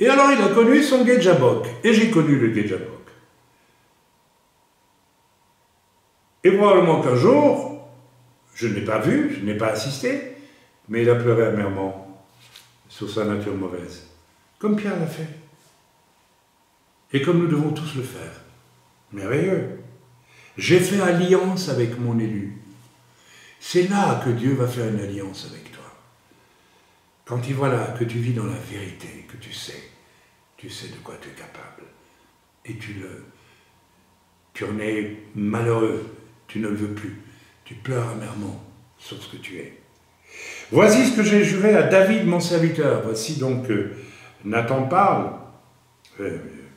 Et alors il a connu son Gué Jabok, et j'ai connu le Gué Jabok. Et probablement qu'un jour, je ne l'ai pas vu, je n'ai pas assisté, mais il a pleuré amèrement sur sa nature mauvaise, comme Pierre l'a fait. Et comme nous devons tous le faire. Merveilleux. J'ai fait alliance avec mon élu. C'est là que Dieu va faire une alliance avec toi. Quand il voit là que tu vis dans la vérité, que tu sais de quoi tu es capable. Et tu en es malheureux, tu ne le veux plus. Tu pleures amèrement sur ce que tu es. Voici ce que j'ai juré à David, mon serviteur. Voici donc Nathan parle,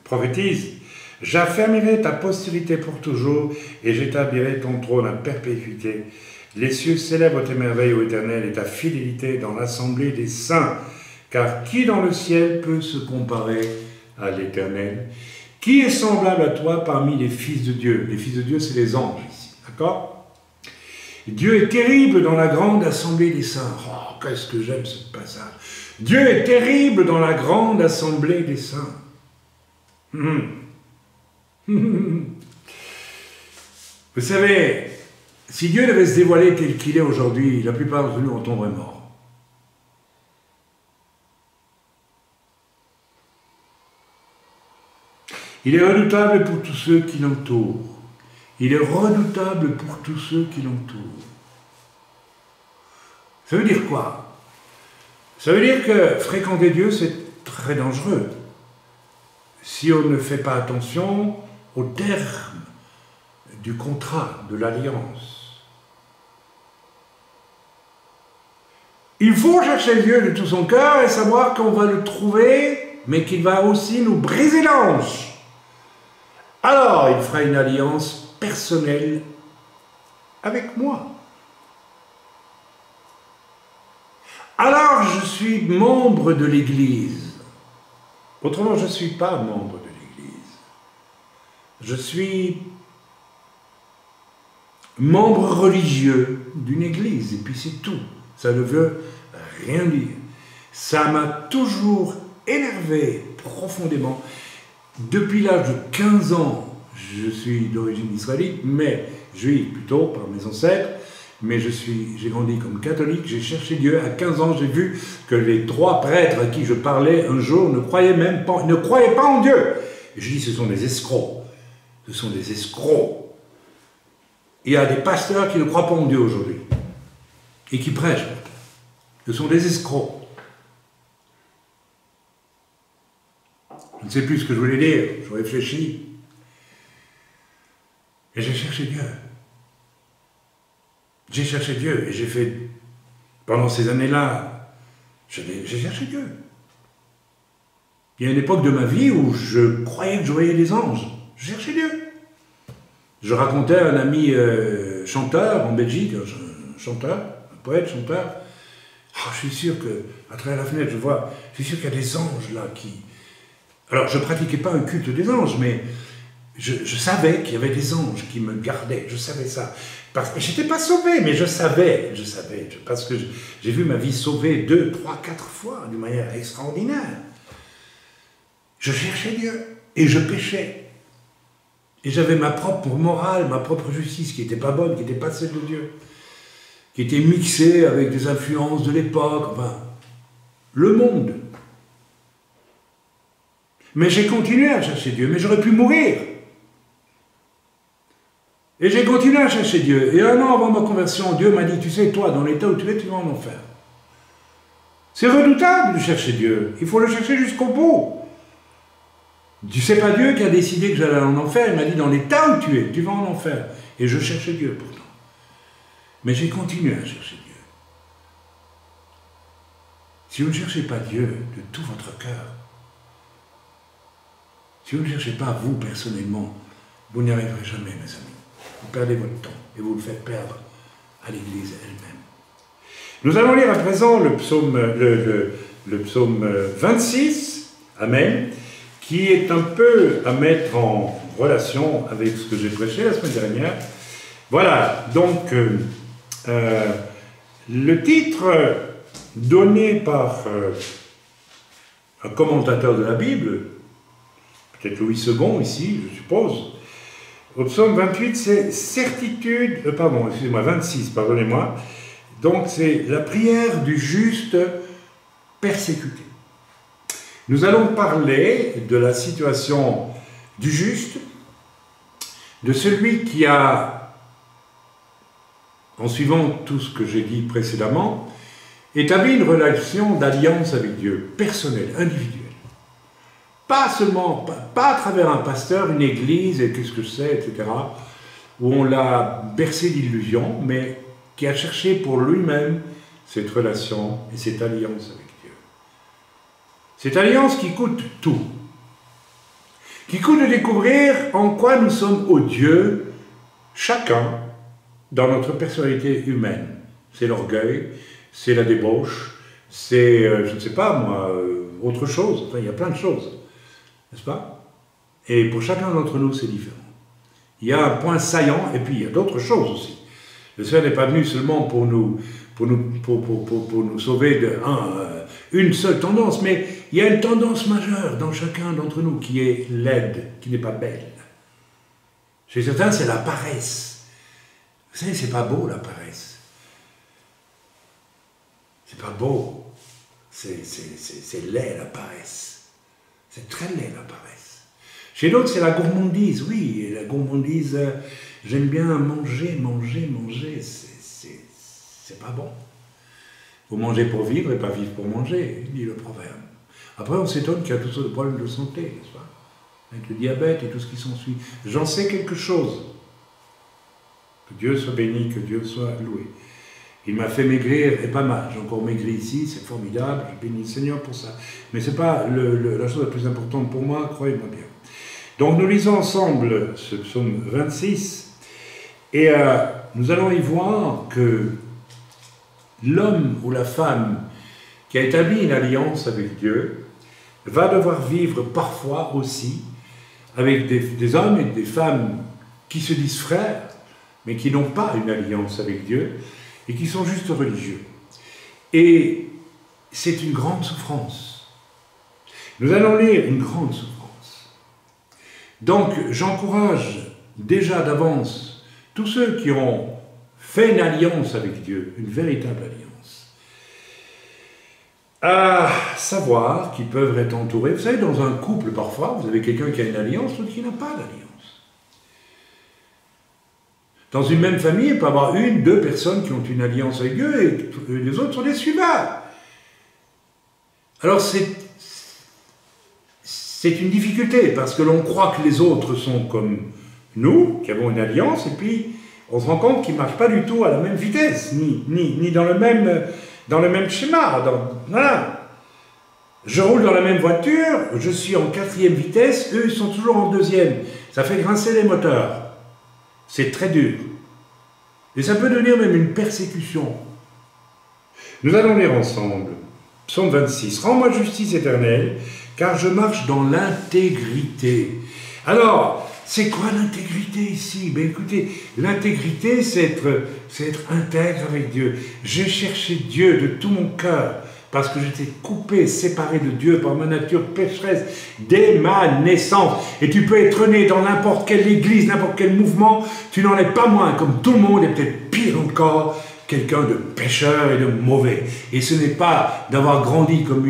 prophétise. J'affermirai ta postérité pour toujours, et j'établirai ton trône à perpétuité. Les cieux célèbrent tes merveilles, ô Éternel, et ta fidélité dans l'assemblée des saints. Car qui dans le ciel peut se comparer à l'Éternel? Qui est semblable à toi parmi les fils de Dieu? Les fils de Dieu, c'est les anges ici, d'accord? Dieu est terrible dans la grande assemblée des saints. Oh, qu'est-ce que j'aime ce passage. Dieu est terrible dans la grande assemblée des saints. Vous savez, si Dieu devait se dévoiler tel qu'il est aujourd'hui, la plupart d'entre nous en tomberaient morts. Il est redoutable pour tous ceux qui l'entourent. Il est redoutable pour tous ceux qui l'entourent. Ça veut dire quoi? Ça veut dire que fréquenter Dieu, c'est très dangereux. Si on ne fait pas attention au terme du contrat, de l'alliance. Il faut chercher Dieu de tout son cœur et savoir qu'on va le trouver, mais qu'il va aussi nous briser l'ange. Alors, il fera une alliance personnelle avec moi. Alors, je suis membre de l'Église. Autrement, je ne suis pas membre de l'Église. Je suis membre religieux d'une église, et puis c'est tout. Ça ne veut rien dire. Ça m'a toujours énervé profondément. Depuis l'âge de 15 ans, je suis d'origine israélite, mais juif plutôt, par mes ancêtres, mais j'ai grandi comme catholique, j'ai cherché Dieu. À 15 ans, j'ai vu que les 3 prêtres à qui je parlais un jour ne croyaient pas en Dieu. Et je dis, ce sont des escrocs. Ce sont des escrocs. Il y a des pasteurs qui ne croient pas en Dieu aujourd'hui et qui prêchent. Ce sont des escrocs. Je ne sais plus ce que je voulais dire, je réfléchis. Et j'ai cherché Dieu. J'ai cherché Dieu et j'ai fait, pendant ces années-là, j'ai cherché Dieu. Il y a une époque de ma vie où je croyais que je voyais des anges. Je cherchais Dieu. Je racontais à un ami chanteur en Belgique, un poète, chanteur. Oh, je suis sûr qu'à travers la fenêtre, je suis sûr qu'il y a des anges là qui... Alors, je ne pratiquais pas un culte des anges, mais je savais qu'il y avait des anges qui me gardaient. Je savais ça. Parce que je n'étais pas sauvé, mais je savais. Parce que j'ai vu ma vie sauvée 2, 3, 4 fois d'une manière extraordinaire. Je cherchais Dieu et je péchais. Et j'avais ma propre morale, ma propre justice qui n'était pas bonne, qui n'était pas celle de Dieu, qui était mixée avec des influences de l'époque, enfin, le monde. Mais j'ai continué à chercher Dieu, mais j'aurais pu mourir. Et j'ai continué à chercher Dieu. Et 1 an avant ma conversion, Dieu m'a dit, tu sais, toi, dans l'état où tu es, tu vas en enfer. C'est redoutable de chercher Dieu. Il faut le chercher jusqu'au bout. Tu sais pas Dieu qui a décidé que j'allais en enfer. Il m'a dit, dans l'état où tu es, tu vas en enfer. Et je cherchais Dieu pourtant. Mais j'ai continué à chercher Dieu. Si vous ne cherchez pas Dieu de tout votre cœur, si vous ne cherchez pas vous personnellement, vous n'y arriverez jamais, mes amis. vous perdez votre temps et vous le faites perdre à l'Église elle-même. Nous allons lire à présent le psaume 26, Amen, qui est un peu à mettre en relation avec ce que j'ai prêché la semaine dernière. Voilà, donc le titre donné par un commentateur de la Bible, peut-être Louis II ici, je suppose, au psaume 28, c'est certitude, 26, pardonnez-moi. Donc c'est la prière du juste persécuté. Nous allons parler de la situation du juste, de celui qui a, en suivant tout ce que j'ai dit précédemment, établi une relation d'alliance avec Dieu, personnelle, individuelle. Pas seulement, pas à travers un pasteur, une église, et qu'est-ce que c'est, etc., où on l'a bercé d'illusions, mais qui a cherché pour lui-même cette relation et cette alliance avec Dieu. Cette alliance qui coûte tout. Qui coûte de découvrir en quoi nous sommes odieux, chacun, dans notre personnalité humaine. C'est l'orgueil, c'est la débauche, c'est, je ne sais pas moi, autre chose. Enfin, il y a plein de choses, n'est-ce pas? Et pour chacun d'entre nous, c'est différent. Il y a un point saillant, et puis il y a d'autres choses aussi. Le Seigneur n'est pas venu seulement pour nous sauver une seule tendance, mais il y a une tendance majeure dans chacun d'entre nous qui est laide, qui n'est pas belle. Chez certains, c'est la paresse. Vous savez, c'est pas beau la paresse. C'est pas beau. C'est laid la paresse. C'est très laid la paresse. Chez d'autres, c'est la gourmandise. Oui, et la gourmandise, j'aime bien manger, c'est pas bon. Vous mangez pour vivre et pas vivre pour manger, dit le proverbe. Après, on s'étonne qu'il y a toutes sortes de problèmes de santé, n'est-ce pas? Avec le diabète et tout ce qui s'ensuit. J'en sais quelque chose. Que Dieu soit béni, que Dieu soit loué. Il m'a fait maigrir, et pas mal. J'ai encore maigri ici, c'est formidable, je bénis le Seigneur pour ça. Mais ce n'est pas la chose la plus importante pour moi, croyez-moi bien. Donc nous lisons ensemble ce psaume 26, et nous allons y voir que l'homme ou la femme qui a établi une alliance avec Dieu va devoir vivre parfois aussi avec des hommes et des femmes qui se disent frères, mais qui n'ont pas une alliance avec Dieu et qui sont juste religieux. Et c'est une grande souffrance. Nous allons lire une grande souffrance. Donc j'encourage déjà d'avance tous ceux qui ont fait une alliance avec Dieu, une véritable alliance, à savoir qu'ils peuvent être entourés. Vous savez, dans un couple, parfois, vous avez quelqu'un qui a une alliance, l'autre qui n'a pas d'alliance. Dans une même famille, il peut y avoir une, deux personnes qui ont une alliance avec Dieu et les autres sont des suivables. Alors c'est une difficulté parce que l'on croit que les autres sont comme nous, qui avons une alliance, et puis on se rend compte qu'ils ne marchent pas du tout à la même vitesse, ni dans le même schéma. Voilà. Je roule dans la même voiture, je suis en 4e vitesse, eux ils sont toujours en 2e. Ça fait grincer les moteurs. C'est très dur. Et ça peut devenir même une persécution. Nous allons lire ensemble. Psaume 26. Rends-moi justice éternelle, car je marche dans l'intégrité. Alors, c'est quoi l'intégrité ici? Ben écoutez, l'intégrité, c'est être intègre avec Dieu. J'ai cherché Dieu de tout mon cœur, parce que j'étais coupé, séparé de Dieu par ma nature pécheresse dès ma naissance. Et tu peux être né dans n'importe quelle église, n'importe quel mouvement, tu n'en es pas moins, comme tout le monde, et peut-être pire encore, quelqu'un de pécheur et de mauvais. Et ce n'est pas d'avoir grandi comme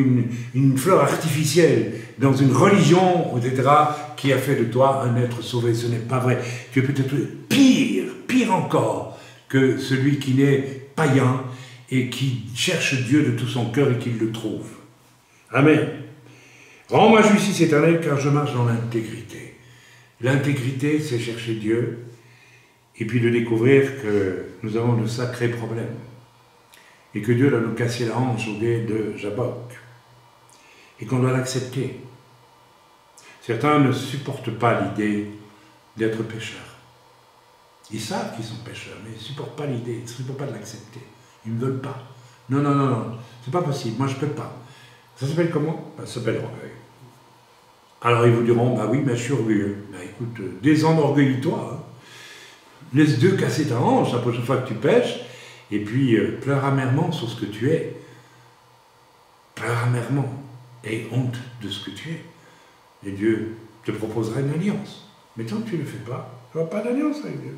une fleur artificielle dans une religion, etc., qui a fait de toi un être sauvé. Ce n'est pas vrai. Tu es peut-être pire encore que celui qui n'est païen et qui cherche Dieu de tout son cœur et qui le trouve. Amen. Rends-moi justice éternelle, car je marche dans l'intégrité. L'intégrité, c'est chercher Dieu, et puis de découvrir que nous avons de sacrés problèmes, et que Dieu doit nous casser la hanche au guet de Jabbok, et qu'on doit l'accepter. Certains ne supportent pas l'idée d'être pécheurs. Ils savent qu'ils sont pécheurs, mais ils ne supportent pas l'idée, ils ne supportent pas de l'accepter. Ils ne veulent pas. Non, non, non, non, c'est pas possible, moi je ne peux pas. Ça s'appelle comment? Ça s'appelle orgueil. Alors ils vous diront, bah oui, mais je suis orgueilleux. Bah écoute, désenorgueillis-toi. Hein. Laisse Dieu casser ta hanche la prochaine fois que tu pêches, et puis pleure amèrement sur ce que tu es. Pleure amèrement, et honte de ce que tu es. Et Dieu te proposera une alliance. Mais tant que tu ne le fais pas, tu n'auras pas d'alliance avec Dieu.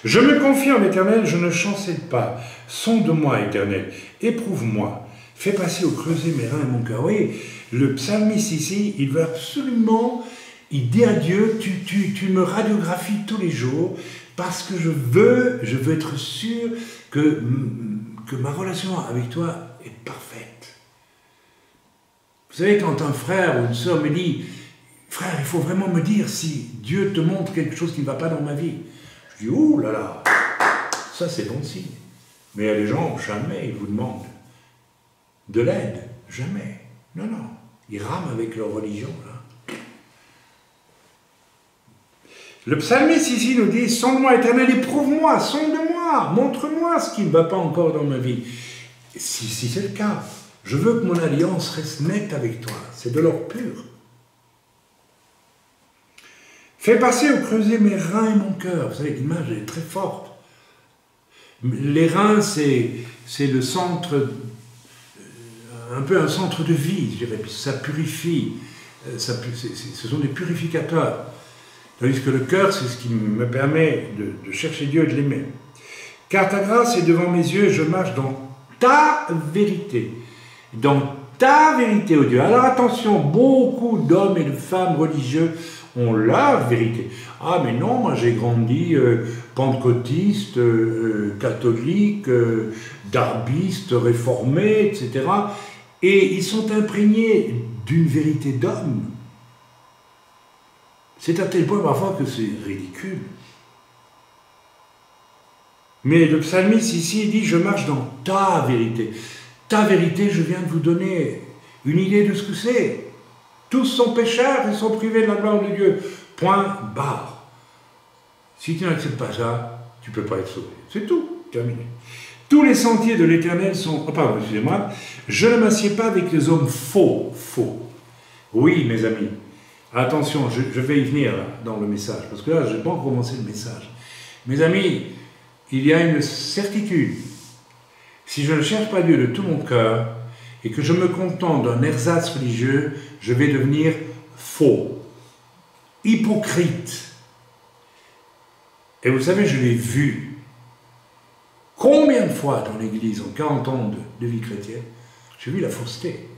Je me confie en l'Éternel, je ne chancelle pas. Sonde-moi, Éternel, éprouve-moi. Fais passer au creuset mes reins et mon cœur. Oui, le psalmiste ici, il veut absolument, il dit à Dieu, tu me radiographies tous les jours, parce que je veux être sûr que ma relation avec toi est parfaite. Vous savez, quand un frère ou une sœur me dit, frère, il faut vraiment me dire si Dieu te montre quelque chose qui ne va pas dans ma vie. Je dis, oh là là, ça c'est bon signe. Mais il y a des gens, jamais ils vous demandent de l'aide, jamais. Non, non, ils rament avec leur religion, là. Le psalmiste ici nous dit, sonde-moi, Éternel, éprouve-moi, sonde-moi, montre-moi ce qui ne va pas encore dans ma vie. Si c'est le cas, je veux que mon alliance reste nette avec toi, c'est de l'or pur. Fais passer au creuset mes reins et mon cœur. Vous savez, l'image est très forte. Les reins, c'est le centre, un peu un centre de vie, je dirais. Ça purifie, ce sont des purificateurs. Tandis que le cœur, c'est ce qui me permet de chercher Dieu et de l'aimer. Car ta grâce est devant mes yeux, je marche dans ta vérité. Dans ta vérité, ô Dieu. Alors attention, beaucoup d'hommes et de femmes religieux ont la vérité. Ah mais non, moi j'ai grandi pentecôtiste, catholique, darbiste, réformé, etc. Et ils sont imprégnés d'une vérité d'homme. C'est à tel point parfois que c'est ridicule. Mais le psalmiste ici dit, je marche dans ta vérité. Ta vérité, je viens de vous donner une idée de ce que c'est. Tous sont pécheurs et sont privés de la gloire de Dieu. Point barre. Si tu n'acceptes pas ça, tu ne peux pas être sauvé. C'est tout, terminé. Tous les sentiers de l'Éternel sont... Oh, pardon, excusez-moi. Je ne m'assieds pas avec les hommes faux. Faux. Oui, mes amis. Attention, je vais y venir là, dans le message, parce que là, je n'ai pas commencé le message. Mes amis, il y a une certitude. Si je ne cherche pas Dieu de tout mon cœur, et que je me contente d'un ersatz religieux, je vais devenir faux, hypocrite. Et vous savez, je l'ai vu. Combien de fois dans l'Église, en 40 ans de vie chrétienne, j'ai vu la fausseté.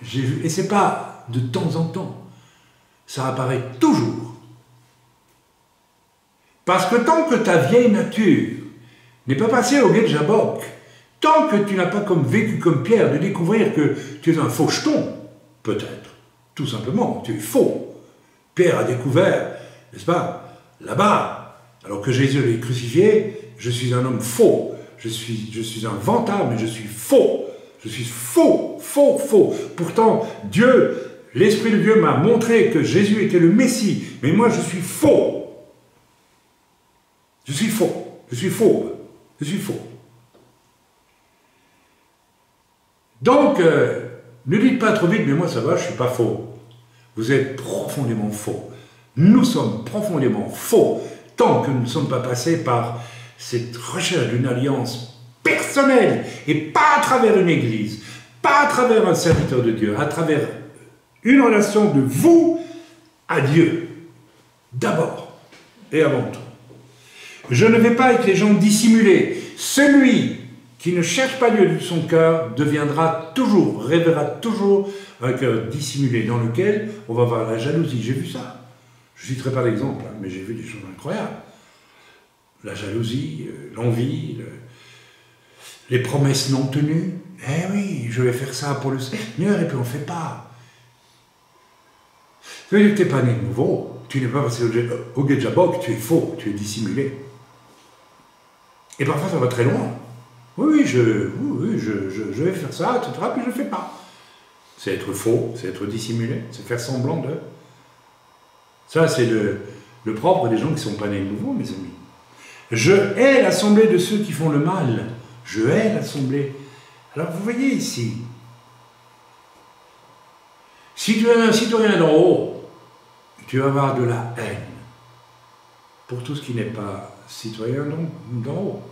J'ai vu, et ce n'est pas de temps en temps, ça apparaît toujours. Parce que tant que ta vieille nature n'est pas passée au guet de Jabbok, tant que tu n'as pas vécu comme Pierre de découvrir que tu es un faux jeton, peut-être, tout simplement, tu es faux. Pierre a découvert, n'est-ce pas, là-bas, alors que Jésus l'est crucifié, je suis un homme faux, je suis un vantard, mais je suis faux. Je suis faux, faux, faux. Pourtant, Dieu, l'Esprit de Dieu m'a montré que Jésus était le Messie, mais moi je suis faux. Je suis faux, je suis faux, je suis faux. Donc, ne dites pas trop vite, mais moi ça va, je ne suis pas faux. Vous êtes profondément faux. Nous sommes profondément faux, tant que nous ne sommes pas passés par cette recherche d'une alliance personnelle, et pas à travers une église, pas à travers un serviteur de Dieu, à travers une relation de vous à Dieu, d'abord et avant tout. Je ne vais pas avec les gens dissimulés. Celui qui ne cherche pas Dieu de son cœur deviendra toujours, rêvera toujours un cœur dissimulé dans lequel on va voir la jalousie. J'ai vu ça. Je ne citerai pas l'exemple, mais j'ai vu des choses incroyables. La jalousie, l'envie, les promesses non tenues. Eh oui, je vais faire ça pour le Seigneur, et puis on ne fait pas. Ça veut dire que tu n'es pas né de nouveau, tu n'es pas passé au guet de Jabbok, tu es faux, tu es dissimulé. Et parfois ça va très loin. Oui, je vais faire ça, etc., puis je ne le fais pas. C'est être faux, c'est être dissimulé, c'est faire semblant de... Ça, c'est le propre des gens qui ne sont pas nés de nouveau, mes amis. Je hais l'assemblée de ceux qui font le mal. Je hais l'assemblée. Alors vous voyez ici, si tu es un citoyen d'en haut, tu vas avoir de la haine pour tout ce qui n'est pas citoyen d'en haut.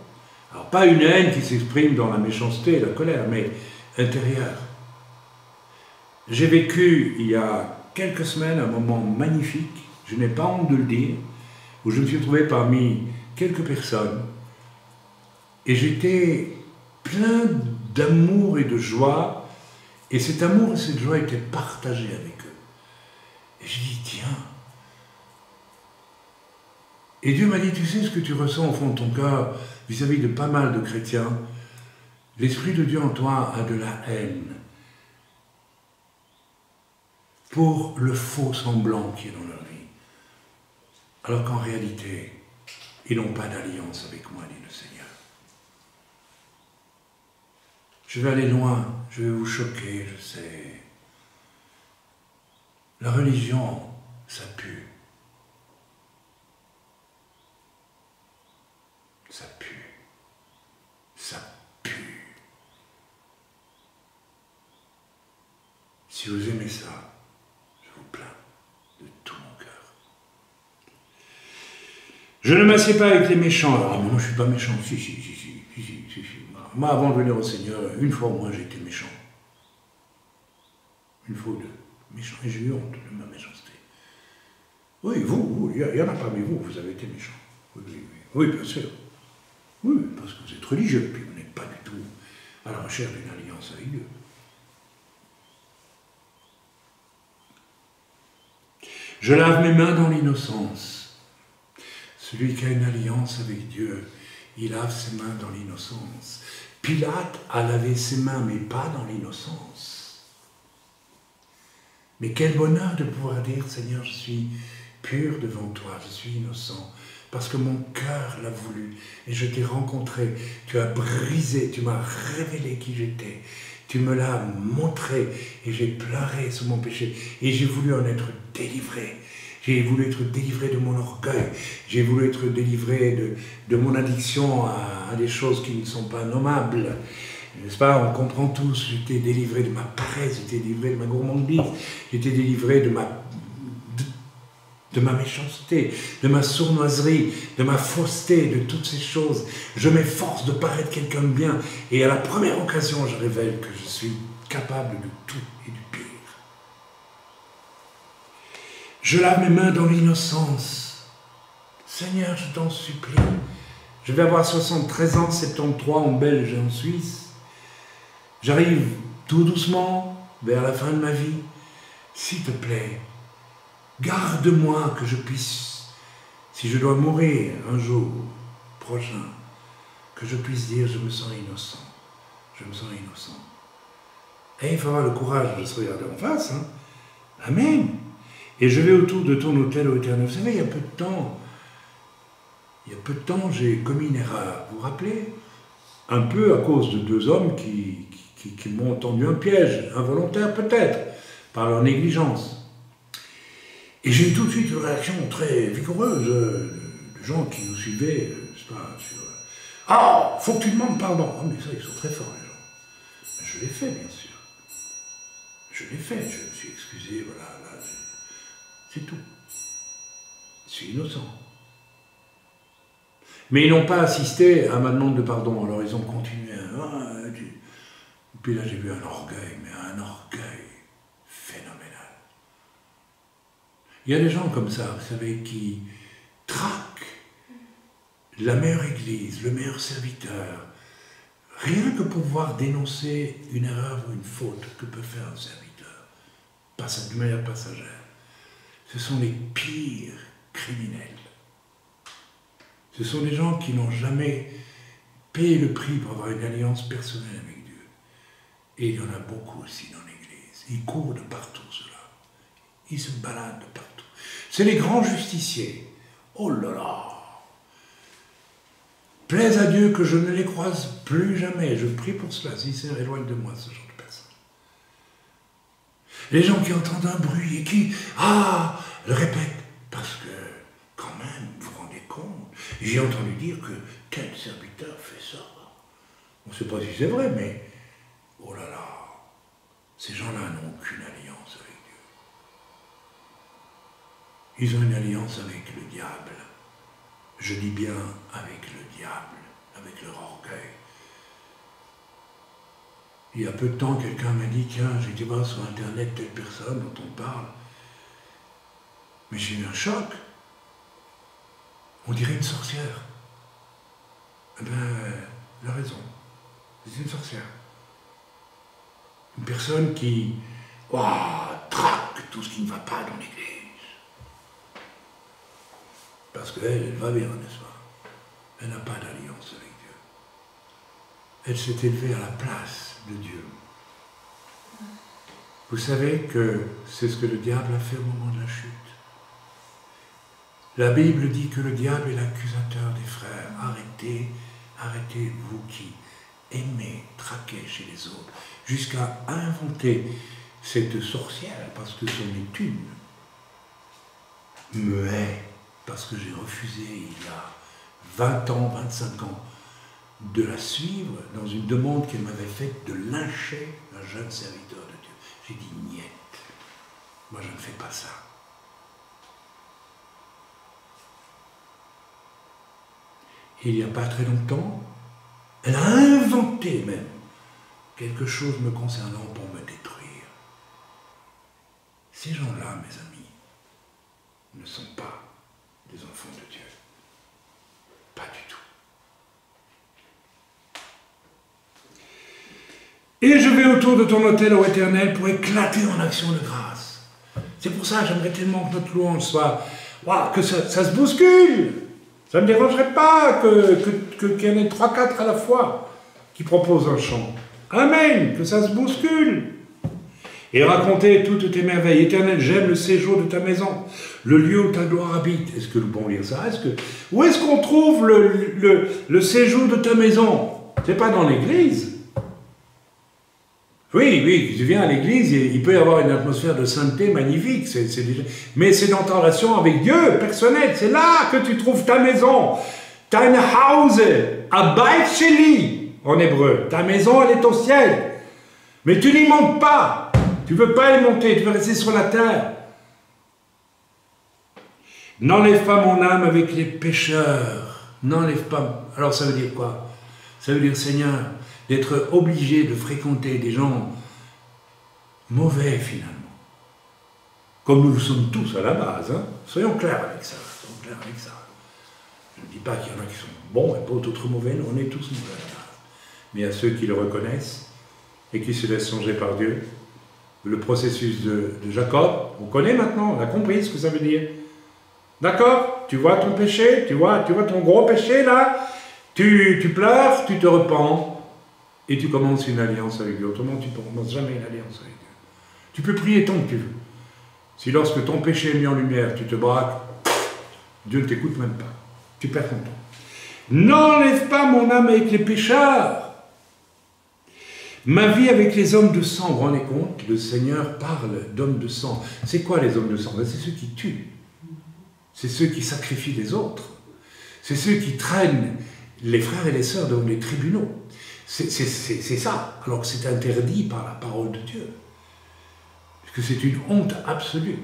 Alors pas une haine qui s'exprime dans la méchanceté et la colère, mais intérieure. J'ai vécu il y a quelques semaines un moment magnifique, je n'ai pas honte de le dire, où je me suis trouvé parmi quelques personnes et j'étais plein d'amour et de joie, et cet amour et cette joie étaient partagés avec eux. Et j'ai dit, tiens. Et Dieu m'a dit, tu sais ce que tu ressens au fond de ton cœur vis-à-vis de pas mal de chrétiens? L'Esprit de Dieu en toi a de la haine pour le faux semblant qui est dans leur vie. Alors qu'en réalité, ils n'ont pas d'alliance avec moi, dit le Seigneur. Je vais aller loin, je vais vous choquer, je sais. La religion, ça pue. Ça pue. Ça pue. Si vous aimez ça, je vous plains de tout mon cœur. Je ne m'assieds pas avec les méchants. Alors, moi, je ne suis pas méchant. Si. Moi, avant de venir au Seigneur, une fois au moins, j'ai été méchant. Une fois ou deux. Méchant. Et j'ai eu honte de ma méchanceté. Oui, vous, il y en a parmi vous, vous avez été méchant. Oui, bien sûr. Oui, parce que vous êtes religieux, puis vous n'êtes pas du tout à la recherche d'une alliance avec Dieu. Je lave mes mains dans l'innocence. Celui qui a une alliance avec Dieu, il lave ses mains dans l'innocence. Pilate a lavé ses mains, mais pas dans l'innocence. Mais quel bonheur de pouvoir dire, Seigneur, je suis pur devant toi, je suis innocent, parce que mon cœur l'a voulu, et je t'ai rencontré, tu as brisé, tu m'as révélé qui j'étais, tu me l'as montré, et j'ai pleuré sous mon péché, et j'ai voulu en être délivré. J'ai voulu être délivré de mon orgueil, j'ai voulu être délivré de mon addiction à des choses qui ne sont pas nommables. N'est-ce pas, on comprend tous, j'étais délivré de ma paresse, j'étais délivré de ma gourmandise, j'étais délivré de ma méchanceté, de ma sournoiserie, de ma fausseté, de toutes ces choses. Je m'efforce de paraître quelqu'un de bien, et à la première occasion, je révèle que je suis capable de tout et du pire. Je lave mes mains dans l'innocence. Seigneur, je t'en supplie. Je vais avoir 73 ans, 73 en Belge et en Suisse. J'arrive tout doucement vers la fin de ma vie. S'il te plaît, garde-moi que je puisse, si je dois mourir un jour prochain, que je puisse dire je me sens innocent. Je me sens innocent. Et il faut avoir le courage de se regarder en face. Hein. Amen. Et je vais autour de ton autel, ô Éternel. Vous savez, il y a peu de temps, j'ai commis une erreur. Vous vous rappelez? Un peu à cause de deux hommes qui m'ont tendu un piège, involontaire peut-être, par leur négligence. Et j'ai eu tout de suite une réaction très vigoureuse de gens qui nous suivaient, je sais pas, sur... Ah, faut que tu demandes pardon. Oh, mais ça, ils sont très forts, les gens. Je l'ai fait, bien sûr. Je l'ai fait, je me suis excusé, voilà, là, c'est tout. Je suis innocent. Mais ils n'ont pas assisté à ma demande de pardon, alors ils ont continué. Et puis là, j'ai vu un orgueil, mais un orgueil phénoménal. Il y a des gens comme ça, vous savez, qui traquent la meilleure église, le meilleur serviteur, rien que pour pouvoir dénoncer une erreur ou une faute que peut faire un serviteur, de manière passagère. Ce sont les pires criminels. Ce sont des gens qui n'ont jamais payé le prix pour avoir une alliance personnelle avec Dieu. Et il y en a beaucoup aussi dans l'Église. Ils courent de partout, ceux-là. Ils se baladent de partout. C'est les grands justiciers. Oh là là! Plaise à Dieu que je ne les croise plus jamais. Je prie pour cela. Si c'est éloigne de moi ce genre de personnes. Les gens qui entendent un bruit et qui, le répètent. Parce que quand J'ai entendu dire que tel serviteur fait ça. On ne sait pas si c'est vrai, mais oh là là, ces gens-là n'ont aucune alliance avec Dieu. Ils ont une alliance avec le diable. Je dis bien avec le diable, avec leur orgueil. Il y a peu de temps, quelqu'un m'a dit, tiens, j'ai été voir sur Internet telle personne dont on parle. Mais j'ai eu un choc. On dirait une sorcière. Eh bien, elle a raison. C'est une sorcière. Une personne qui traque tout ce qui ne va pas dans l'église. Parce qu'elle va bien, n'est-ce pas? Elle n'a pas d'alliance avec Dieu. Elle s'est élevée à la place de Dieu. Vous savez que c'est ce que le diable a fait au moment de la chute. La Bible dit que le diable est l'accusateur des frères. Arrêtez, arrêtez, vous qui aimez traquer chez les autres, jusqu'à inventer cette sorcière, parce que c'en est une, me hait, parce que j'ai refusé il y a 20 ans, 25 ans, de la suivre dans une demande qu'elle m'avait faite de lyncher un jeune serviteur de Dieu. J'ai dit, niet, moi je ne fais pas ça. Et il n'y a pas très longtemps, elle a inventé même quelque chose me concernant pour me détruire. Ces gens-là, mes amis, ne sont pas des enfants de Dieu. Pas du tout. Et je vais autour de ton autel, ô Éternel, pour éclater en action de grâce. C'est pour ça que j'aimerais tellement que notre louange soit... que ça se bouscule. Ça ne me dérangerait pas qu'il y en ait 3-4 à la fois qui proposent un chant. Amen, que ça se bouscule. Et raconter toutes tes merveilles. Éternel, j'aime le séjour de ta maison, le lieu où ta gloire habite. Est-ce que nous pouvons lire ça? Où est-ce qu'on trouve le séjour de ta maison? C'est pas dans l'église. Oui, tu viens à l'église, il peut y avoir une atmosphère de sainteté magnifique, mais c'est dans ta relation avec Dieu, personnelle, c'est là que tu trouves ta maison. Dein Hause, Abeit Sheli, en hébreu. Ta maison, elle est au ciel. Mais tu n'y montes pas. Tu ne veux pas y monter, tu veux rester sur la terre. N'enlève pas mon âme avec les pécheurs. N'enlève pas. Alors ça veut dire quoi? Ça veut dire, Seigneur, d'être obligé de fréquenter des gens mauvais, finalement. Comme nous le sommes tous à la base. Hein. Soyons clairs avec ça. Je ne dis pas qu'il y en a qui sont bons et pas d'autres mauvais. On est tous mauvais à la base. Mais à ceux qui le reconnaissent et qui se laissent songer par Dieu, le processus de Jacob, on connaît maintenant, on a compris ce que ça veut dire. D'accord? Tu vois ton péché, tu vois ton gros péché là, tu pleures, tu te repens, et tu commences une alliance avec Dieu. Autrement, tu ne commences jamais une alliance avec Dieu. Tu peux prier tant que tu veux. Si lorsque ton péché est mis en lumière, tu te braques, Dieu ne t'écoute même pas. Tu perds ton temps. N'enlève pas mon âme avec les pécheurs. Ma vie avec les hommes de sang. Vous vous rendez compte? Le Seigneur parle d'hommes de sang. C'est quoi les hommes de sang? C'est ceux qui tuent. C'est ceux qui sacrifient les autres. C'est ceux qui traînent les frères et les sœurs devant les tribunaux. C'est ça, alors que c'est interdit par la parole de Dieu. Parce que c'est une honte absolue.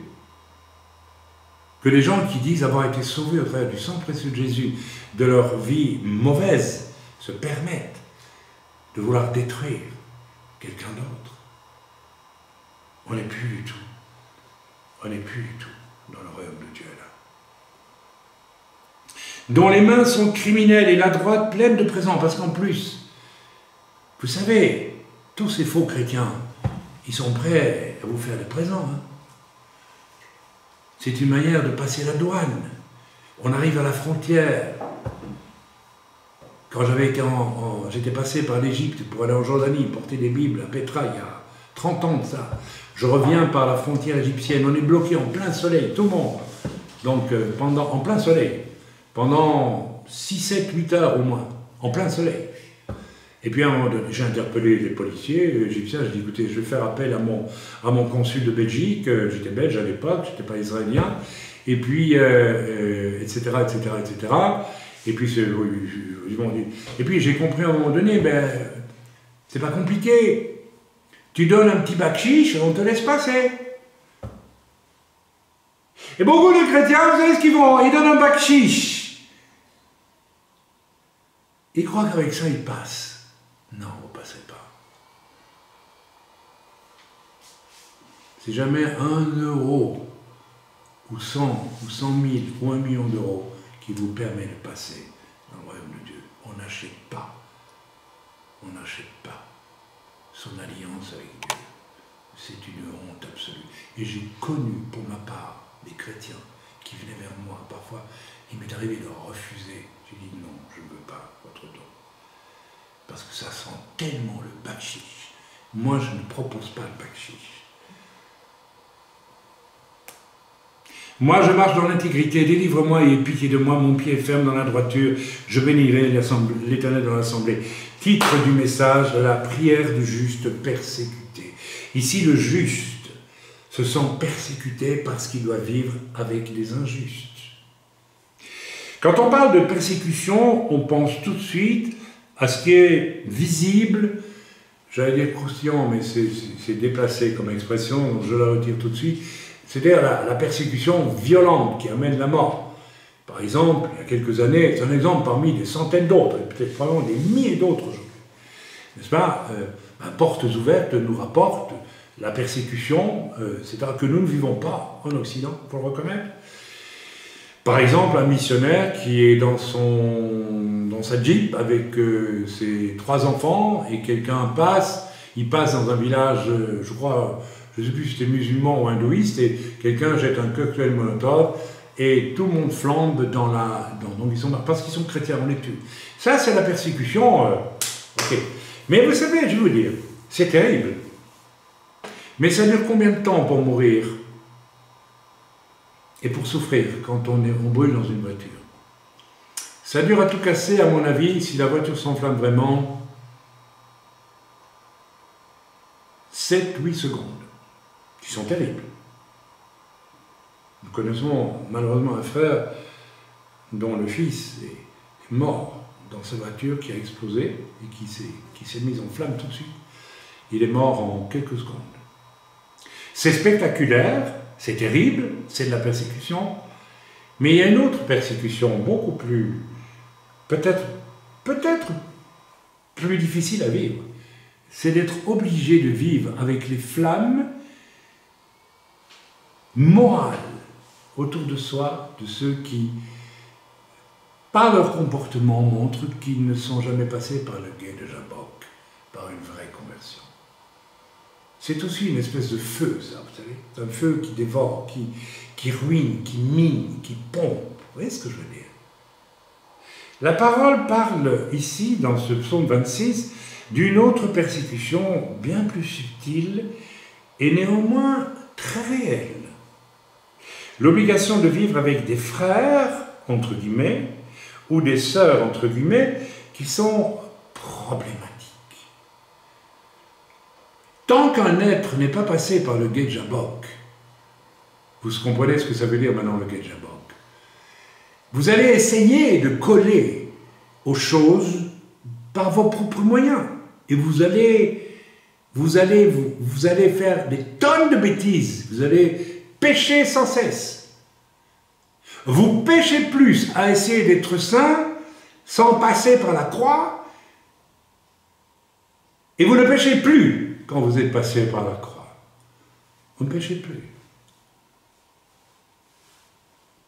Que les gens qui disent avoir été sauvés au travers du sang précieux de Jésus, de leur vie mauvaise, se permettent de vouloir détruire quelqu'un d'autre. On n'est plus du tout. On n'est plus du tout dans le royaume de Dieu, là. Dont les mains sont criminelles et la droite pleine de présents, parce qu'en plus, vous savez, tous ces faux chrétiens, ils sont prêts à vous faire des présents. Hein. C'est une manière de passer la douane. On arrive à la frontière. Quand j'étais passé par l'Égypte pour aller en Jordanie, porter des Bibles à Petra, il y a 30 ans de ça. Je reviens par la frontière égyptienne. On est bloqué en plein soleil, tout le monde. Donc, en plein soleil. Pendant 6, 7, 8 heures au moins. En plein soleil. Et puis à un moment donné, j'ai interpellé les policiers égyptiens, j'ai dit écoutez, je vais faire appel à mon consul de Belgique, j'étais belge à l'époque, je n'étais pas israélien, et puis, etc., etc., etc. Et puis, et puis j'ai compris à un moment donné, ben, c'est pas compliqué. Tu donnes un petit bakchiche, on te laisse passer. Et beaucoup de chrétiens, vous savez ce qu'ils font? Ils donnent un bakchiche. Ils croient qu'avec ça, ils passent. Non, vous ne passez pas. C'est jamais 1 euro, ou 100, ou 100 000, ou 1 million d'euros qui vous permet de passer dans le royaume de Dieu. On n'achète pas. On n'achète pas son alliance avec Dieu. C'est une honte absolue. Et j'ai connu, pour ma part, des chrétiens qui venaient vers moi. Parfois, il m'est arrivé de leur refuser. J'ai dit non, je ne veux pas votre don. Parce que ça sent tellement le bakchiche. Moi, je ne propose pas le bakchiche. Moi, je marche dans l'intégrité, délivre-moi et aie pitié de moi, mon pied est ferme dans la droiture, je bénirai l'Éternel dans l'assemblée. Titre du message, la prière du juste persécuté. Ici, le juste se sent persécuté parce qu'il doit vivre avec les injustes. Quand on parle de persécution, on pense tout de suite à ce qui est visible, j'allais dire croustillant, mais c'est déplacé comme expression, donc je la retire tout de suite. C'est-à-dire la persécution violente qui amène la mort. Par exemple, il y a quelques années, c'est un exemple parmi des centaines d'autres, et peut-être probablement des milliers d'autres aujourd'hui. N'est-ce pas? Portes ouvertes nous rapporte la persécution, c'est-à-dire que nous ne vivons pas en Occident, il faut le reconnaître. Par exemple, un missionnaire qui est dans sa Jeep avec ses 3 enfants, et quelqu'un passe, il passe dans un village, je crois, je ne sais plus si c'était musulman ou hindouiste, et quelqu'un jette un cocktail Molotov, et tout le monde flambe donc ils sont, parce qu'ils sont chrétiens, on les tue. Ça, c'est la persécution, ok. Mais vous savez, je veux dire, c'est terrible. Mais ça dure combien de temps pour mourir et pour souffrir quand on brûle dans une voiture? Ça dure à tout casser, à mon avis, si la voiture s'enflamme vraiment, 7-8 secondes. Qui sont terribles. Nous connaissons malheureusement un frère dont le fils est mort dans sa voiture qui a explosé et qui s'est mis en flamme tout de suite. Il est mort en quelques secondes. C'est spectaculaire, c'est terrible, c'est de la persécution, mais il y a une autre persécution beaucoup plus, peut-être plus difficile à vivre. C'est d'être obligé de vivre avec les flammes morale autour de soi, de ceux qui, par leur comportement, montrent qu'ils ne sont jamais passés par le guet de Jabbok, par une vraie conversion. C'est aussi une espèce de feu, ça, vous savez, un feu qui dévore, qui ruine, qui mine, qui pompe. Vous voyez ce que je veux dire? La parole parle ici, dans ce psaume 26, d'une autre persécution bien plus subtile et néanmoins très réelle. L'obligation de vivre avec des frères, entre guillemets, ou des sœurs, entre guillemets, qui sont problématiques. Tant qu'un être n'est pas passé par le guet de Jabbok, vous comprenez ce que ça veut dire maintenant le guet de Jabbok, vous allez essayer de coller aux choses par vos propres moyens. Et vous allez faire des tonnes de bêtises, vous allez péchez sans cesse. Vous péchez plus à essayer d'être saint sans passer par la croix, et vous ne péchez plus quand vous êtes passé par la croix. Vous ne péchez plus.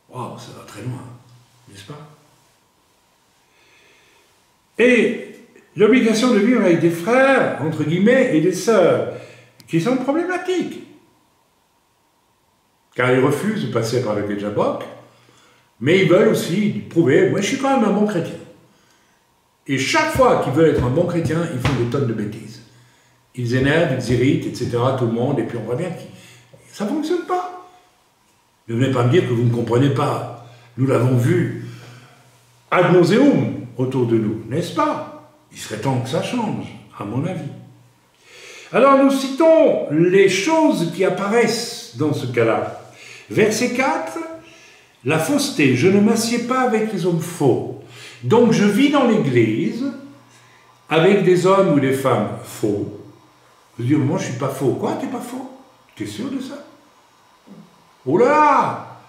Waouh, ça va très loin, n'est-ce pas? Et l'obligation de vivre avec des frères, entre guillemets, et des sœurs, qui sont problématiques. Car ils refusent de passer par le guet de Jabbok, mais ils veulent aussi prouver, moi je suis quand même un bon chrétien. Et chaque fois qu'ils veulent être un bon chrétien, ils font des tonnes de bêtises. Ils énervent, ils irritent, etc., tout le monde, et puis on voit bien que ça ne fonctionne pas. Ne venez pas me dire que vous ne comprenez pas. Nous l'avons vu ad nauseum autour de nous, n'est-ce pas? Il serait temps que ça change, à mon avis. Alors nous citons les choses qui apparaissent dans ce cas-là. Verset 4, la fausseté. Je ne m'assieds pas avec les hommes faux. Donc je vis dans l'église avec des hommes ou des femmes faux. Je dis, moi je ne suis pas faux. Quoi, t'es pas faux? T'es sûr de ça? Oh là là!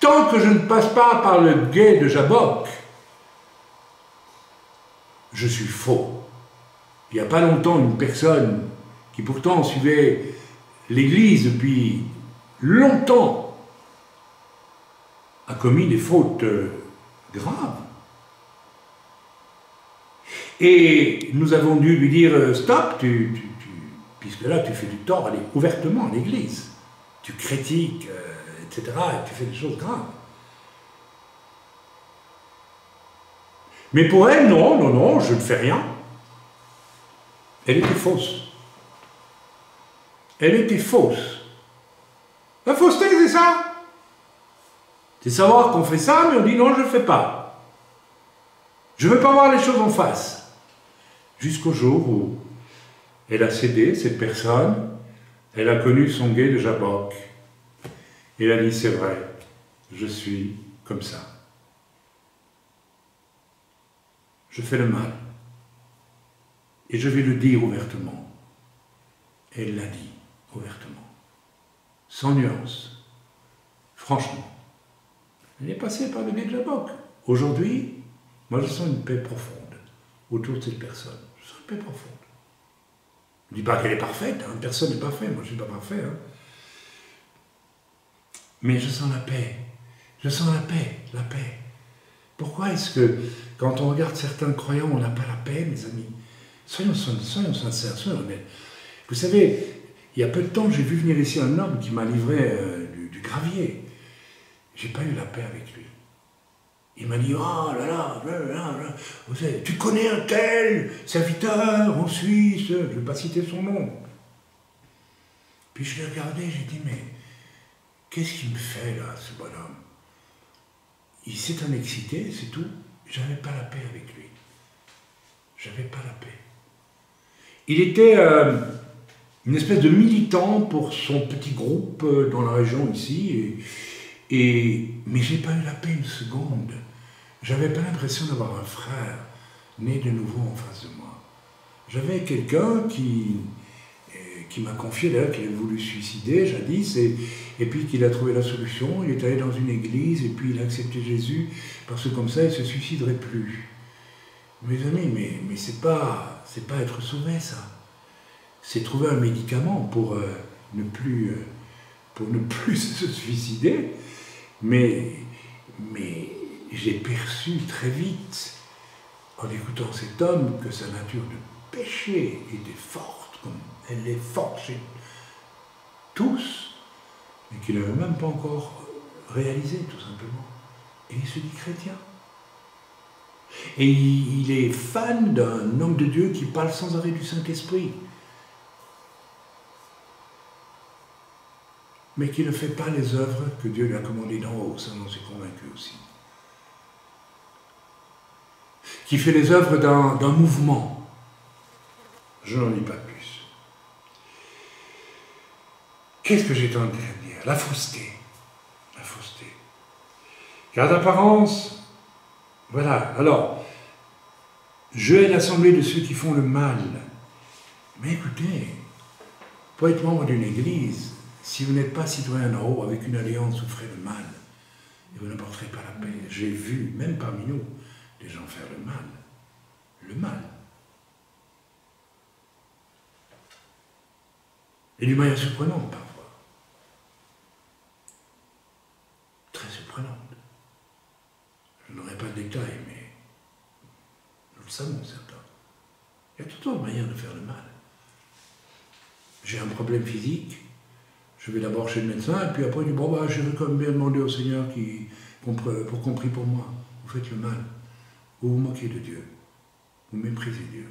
Tant que je ne passe pas par le guet de Jabbok, je suis faux. Il n'y a pas longtemps, une personne qui pourtant suivait l'église depuis longtemps a commis des fautes graves. Et nous avons dû lui dire, stop, puisque là tu fais du tort ouvertement à l'église. Tu critiques, etc., et tu fais des choses graves. Mais pour elle, non, non, non, je ne fais rien. Elle était fausse. Elle était fausse. La fausseté, c'est ça. C'est savoir qu'on fait ça, mais on dit non, je ne le fais pas. Je ne veux pas voir les choses en face. Jusqu'au jour où elle a cédé, cette personne, elle a connu son guet de Jabbok. Et elle a dit, c'est vrai, je suis comme ça. Je fais le mal. Et je vais le dire ouvertement. Elle l'a dit ouvertement. Sans nuance. Franchement. Elle est passée par le guet de Jabbok. Aujourd'hui, moi je sens une paix profonde autour de cette personne. Je sens une paix profonde. Je ne dis pas qu'elle est parfaite, hein. Personne n'est parfait, moi je ne suis pas parfait. Hein. Mais je sens la paix. Je sens la paix, la paix. Pourquoi est-ce que, quand on regarde certains croyants, on n'a pas la paix, mes amis? Soyons sincères, soyons honnêtes. Vous savez, il y a peu de temps, j'ai vu venir ici un homme qui m'a livré du gravier. J'ai pas eu la paix avec lui. Il m'a dit, oh là là, vous savez, tu connais un tel serviteur en Suisse, je ne vais pas citer son nom. Puis je l'ai regardé, j'ai dit, mais qu'est-ce qu'il me fait là, ce bonhomme? Il s'est en excité, c'est tout. J'avais pas la paix avec lui. J'avais pas la paix. Il était une espèce de militant pour son petit groupe dans la région ici, mais j'ai pas eu la paix une seconde. J'avais pas l'impression d'avoir un frère né de nouveau en face de moi. J'avais quelqu'un qui m'a confié d'ailleurs qu'il avait voulu se suicider jadis, et puis qu'il a trouvé la solution. Il est allé dans une église, et puis il a accepté Jésus, parce que comme ça, il ne se suiciderait plus. Mes amis, mais c'est pas être sauvé, ça. C'est trouver un médicament pour ne plus se suicider. Mais j'ai perçu très vite, en écoutant cet homme, que sa nature de péché était forte, comme elle est forte chez tous, mais qu'il n'avait même pas encore réalisé, tout simplement. Et il se dit chrétien. Et il est fan d'un homme de Dieu qui parle sans arrêt du Saint-Esprit, mais qui ne fait pas les œuvres que Dieu lui a commandées d'en haut, ça j'en suis convaincu aussi. Qui fait les œuvres d'un mouvement. Je n'en dis pas plus. Qu'est-ce que j'étais en train de dire? La fausseté. La fausseté. Car d'apparence, voilà. Alors, je hais l'assemblée de ceux qui font le mal. Mais écoutez, pour être membre d'une église, si vous n'êtes pas citoyen d'en haut avec une alliance, vous ferez le mal. Et vous n'apporterez pas la paix. J'ai vu, même parmi nous, des gens faire le mal. Le mal. Et d'une manière surprenante, parfois. Très surprenante. Je n'aurai pas de détails, mais nous le savons, certains. Il y a tout autre manière de faire le mal. J'ai un problème physique, je vais d'abord chez le médecin, et puis après, je dis, bon, je vais quand même bien demander au Seigneur qu'on prie pour moi. Vous faites le mal. Vous vous moquez de Dieu. Vous méprisez Dieu.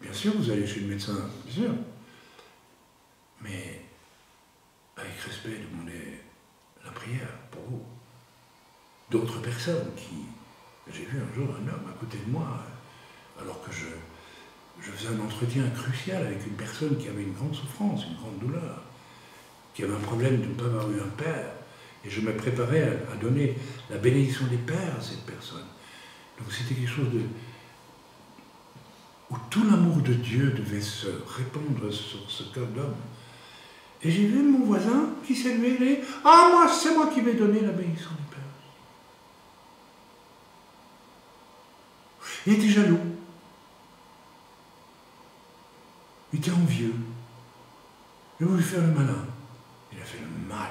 Bien sûr, vous allez chez le médecin, bien sûr. Mais avec respect, demandez la prière pour vous. D'autres personnes qui... J'ai vu un jour un homme à côté de moi, alors que je faisais un entretien crucial avec une personne qui avait une grande souffrance, une grande douleur, qui avait un problème de ne pas avoir eu un père. Et je me préparais à donner la bénédiction des pères à cette personne. Donc c'était quelque chose où tout l'amour de Dieu devait se répandre sur ce cœur d'homme. Et j'ai vu mon voisin qui s'est levé et dit « Ah, moi, c'est moi qui vais donner la bénédiction du Père. » Il était jaloux. Il était envieux. Il a voulu faire le malin. Il a fait le mal.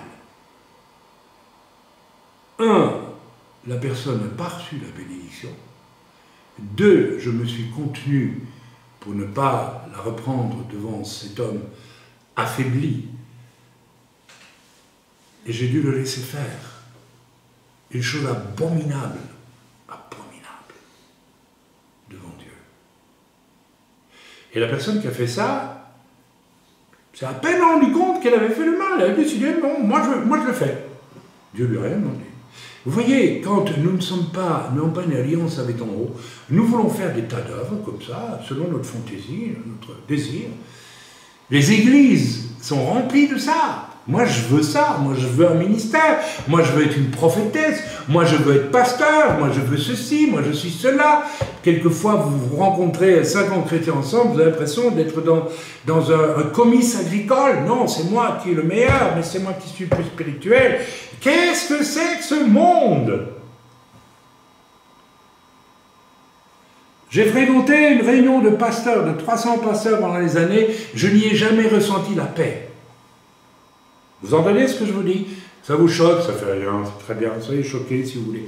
La personne n'a pas reçu la bénédiction. 2, je me suis contenu pour ne pas la reprendre devant cet homme affaibli. Et j'ai dû le laisser faire. Une chose abominable, devant Dieu. Et la personne qui a fait ça, s'est à peine rendu compte qu'elle avait fait le mal. Elle a décidé, non, moi je le fais. Dieu lui a rien demandé. Vous voyez, quand nous n'avons pas une alliance avec en haut, nous voulons faire des tas d'œuvres comme ça, selon notre fantaisie, notre désir. Les églises sont remplies de ça. Moi, je veux ça. Moi, je veux un ministère. Moi, je veux être une prophétesse. Moi, je veux être pasteur. Moi, je veux ceci. Moi, je suis cela. Quelquefois, vous rencontrez 50 chrétiens ensemble, vous avez l'impression d'être dans un comice agricole. Non, c'est moi qui est le meilleur, mais c'est moi qui suis plus spirituel. Qu'est-ce que c'est que ce monde? J'ai fréquenté une réunion de pasteurs, de 300 pasteurs pendant les années. Je n'y ai jamais ressenti la paix. Vous entendez ce que je vous dis? Ça vous choque? Ça fait rien, c'est très bien, soyez choqués si vous voulez.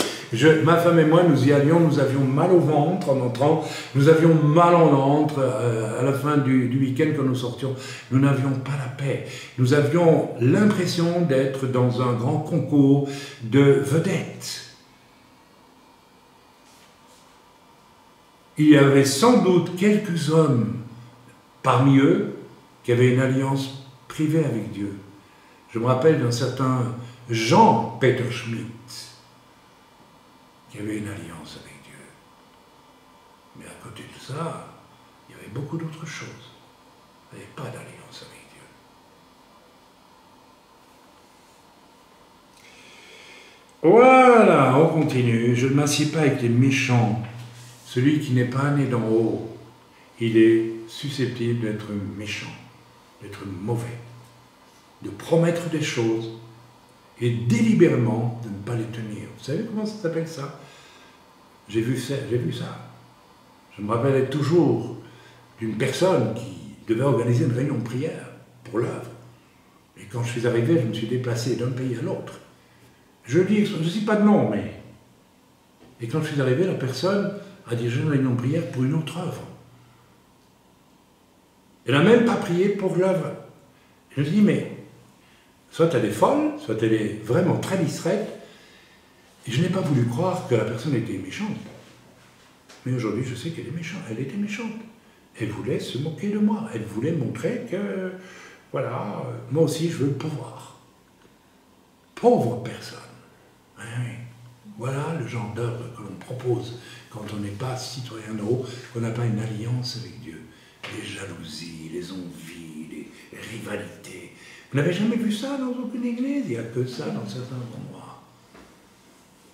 Ma femme et moi, nous y allions, nous avions mal au ventre en entrant, nous avions mal en ventre à la fin du week-end quand nous sortions. Nous n'avions pas la paix. Nous avions l'impression d'être dans un grand concours de vedettes. Il y avait sans doute quelques hommes parmi eux qui avaient une alliance privée avec Dieu. Je me rappelle d'un certain Jean Peter Schmidt qui avait une alliance avec Dieu. Mais à côté de ça, il y avait beaucoup d'autres choses. Il n'y avait pas d'alliance avec Dieu. Voilà, on continue. Je ne m'assieds pas avec les méchants. Celui qui n'est pas né d'en haut, il est susceptible d'être méchant, d'être mauvais, de promettre des choses et délibérément de ne pas les tenir. Vous savez comment ça s'appelle ça? J'ai vu ça. Je me rappelle toujours d'une personne qui devait organiser une réunion de prière pour l'œuvre. Et quand je suis arrivé, je me suis déplacé d'un pays à l'autre. Je dis, je ne sais pas de nom, mais... Et quand je suis arrivé, la personne a dirigé une réunion de prière pour une autre œuvre. Elle n'a même pas prié pour l'œuvre. Je me dis, mais soit elle est folle, soit elle est vraiment très distraite. Et je n'ai pas voulu croire que la personne était méchante. Mais aujourd'hui, je sais qu'elle est méchante. Elle était méchante. Elle voulait se moquer de moi. Elle voulait montrer que, voilà, moi aussi, je veux le pouvoir. Pauvre personne. Oui, oui. Voilà le genre d'œuvre que l'on propose quand on n'est pas citoyen de haut, qu'on n'a pas une alliance avec Dieu. Les jalousies, les envies, les rivalités. Vous n'avez jamais vu ça dans aucune église? Il n'y a que ça dans certains endroits.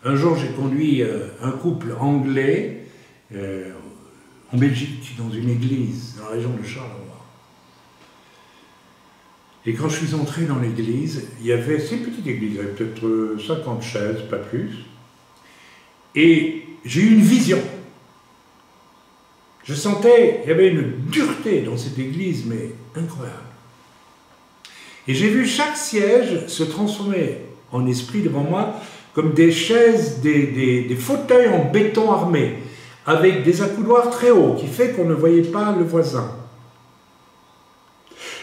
Un jour, j'ai conduit un couple anglais en Belgique, dans une église, dans la région de Charleroi. Et quand je suis entré dans l'église, il y avait, c'est une petite église, il y avait peut-être 50 chaises, pas plus. Et j'ai eu une vision. Je sentais, il y avait une dureté dans cette église, mais incroyable. Et j'ai vu chaque siège se transformer en esprit devant moi comme des chaises, des fauteuils en béton armé, avec des accoudoirs très hauts, qui fait qu'on ne voyait pas le voisin.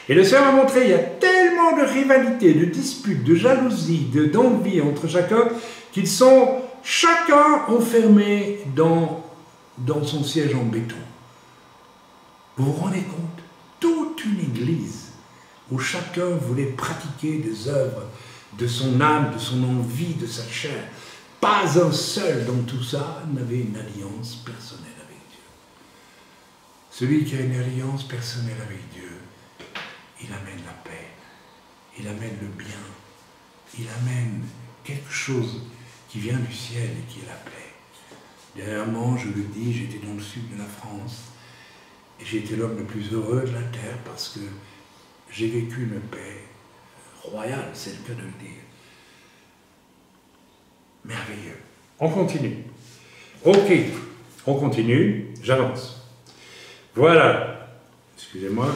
Et le Seigneur m'a montré, il y a tellement de rivalité, de disputes, de jalousie, d'envie entre chacun, qu'ils sont chacun enfermé dans son siège en béton. Vous vous rendez compte? Toute une église où chacun voulait pratiquer des œuvres de son âme, de son envie, de sa chair. Pas un seul dans tout ça n'avait une alliance personnelle avec Dieu. Celui qui a une alliance personnelle avec Dieu, il amène la paix, il amène le bien, il amène quelque chose qui vient du ciel et qui est la paix. Dernièrement, je le dis, j'étais dans le sud de la France et j'ai été l'homme le plus heureux de la terre parce que j'ai vécu une paix royale, c'est le cas de le dire. Merveilleux. On continue. Ok, on continue, j'avance. Voilà, excusez-moi.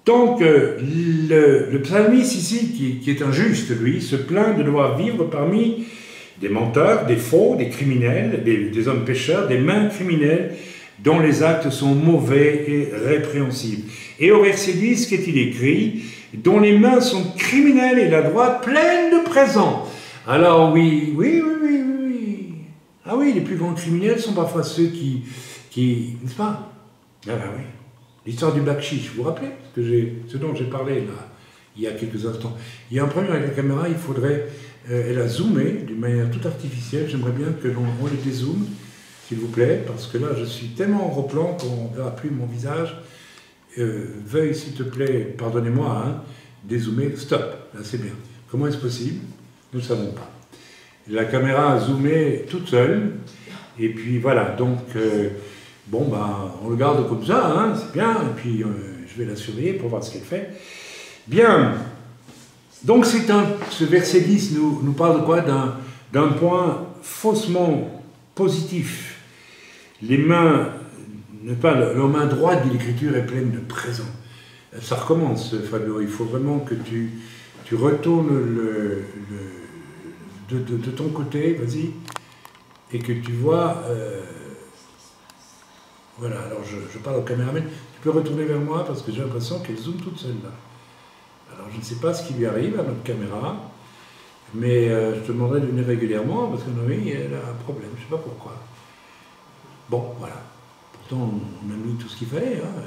Donc, le psalmiste ici, qui est un juste, lui, se plaint de devoir vivre parmi des menteurs, des faux, des criminels, des hommes pécheurs, des mains criminelles dont les actes sont mauvais et répréhensibles. Et au verset 10, qu'est-il écrit? Dont les mains sont criminelles et la droite pleine de présents. Alors oui. Ah oui, les plus grands criminels sont parfois ceux qui n'est-ce pas? Ah ben oui. L'histoire du bakchich, vous vous rappelez ce dont j'ai parlé là, il y a quelques instants. Il y a un problème avec la caméra, il faudrait... elle a zoomé d'une manière toute artificielle. J'aimerais bien que l'on le dézoome, s'il vous plaît, parce que là, je suis tellement en gros plan qu'on ne verra plus mon visage. Veuille, s'il te plaît, pardonnez-moi, hein, dézoomer. Stop, là c'est bien. Comment est-ce possible? Nous ne savons pas. La caméra a zoomé toute seule, et puis voilà, donc... bon, ben, on le garde comme ça, hein, c'est bien, et puis je vais la surveiller pour voir ce qu'elle fait. Bien, donc ce verset 10 nous parle de quoi? D'un point faussement positif. Les mains, leur main droite de l'Écriture est pleine de présents. Ça recommence, Fabio, il faut vraiment que tu retournes de ton côté, vas-y, et que tu vois... Voilà, alors je parle au caméraman. Tu peux retourner vers moi parce que j'ai l'impression qu'elle zoome toute seule là. Alors je ne sais pas ce qui lui arrive à notre caméra, mais je te demanderai de venir régulièrement parce que Noé, elle a un problème, je ne sais pas pourquoi. Bon, voilà. Pourtant, on a mis tout ce qu'il fallait. Hein.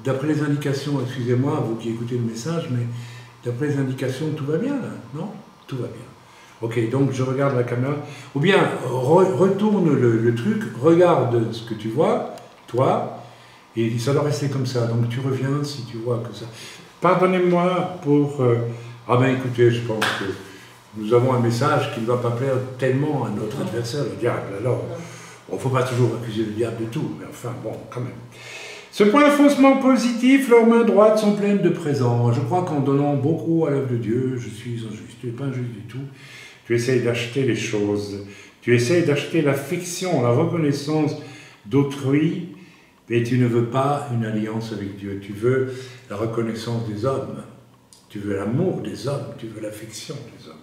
D'après les indications, excusez-moi, vous qui écoutez le message, mais d'après les indications, tout va bien là, non? Tout va bien. Ok, donc je regarde la caméra. Ou bien, retourne le truc, regarde ce que tu vois, toi, et ça doit rester comme ça. Donc tu reviens si tu vois que ça... Pardonnez-moi pour... Ah ben écoutez, je pense que nous avons un message qui ne va pas plaire tellement à notre adversaire, le diable. Alors, il ne faut pas toujours accuser le diable de tout, mais enfin, bon, quand même. Ce point faussement positif, leurs mains droites sont pleines de présents. Je crois qu'en donnant beaucoup à l'œuvre de Dieu, je suis injuste. Tu n'es pas injuste du tout. Tu essayes d'acheter les choses. Tu essayes d'acheter l'affection, la reconnaissance d'autrui, mais tu ne veux pas une alliance avec Dieu. Tu veux la reconnaissance des hommes. Tu veux l'amour des hommes. Tu veux l'affection des hommes.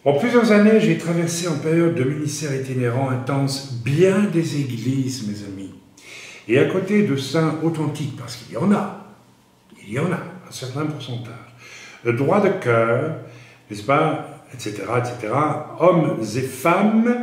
En plusieurs années, j'ai traversé en période de ministère itinérant intense bien des églises, mes amis. Et à côté de saints authentiques, parce qu'il y en a un certain pourcentage, le droit de cœur, n'est-ce pas, etc., hommes et femmes,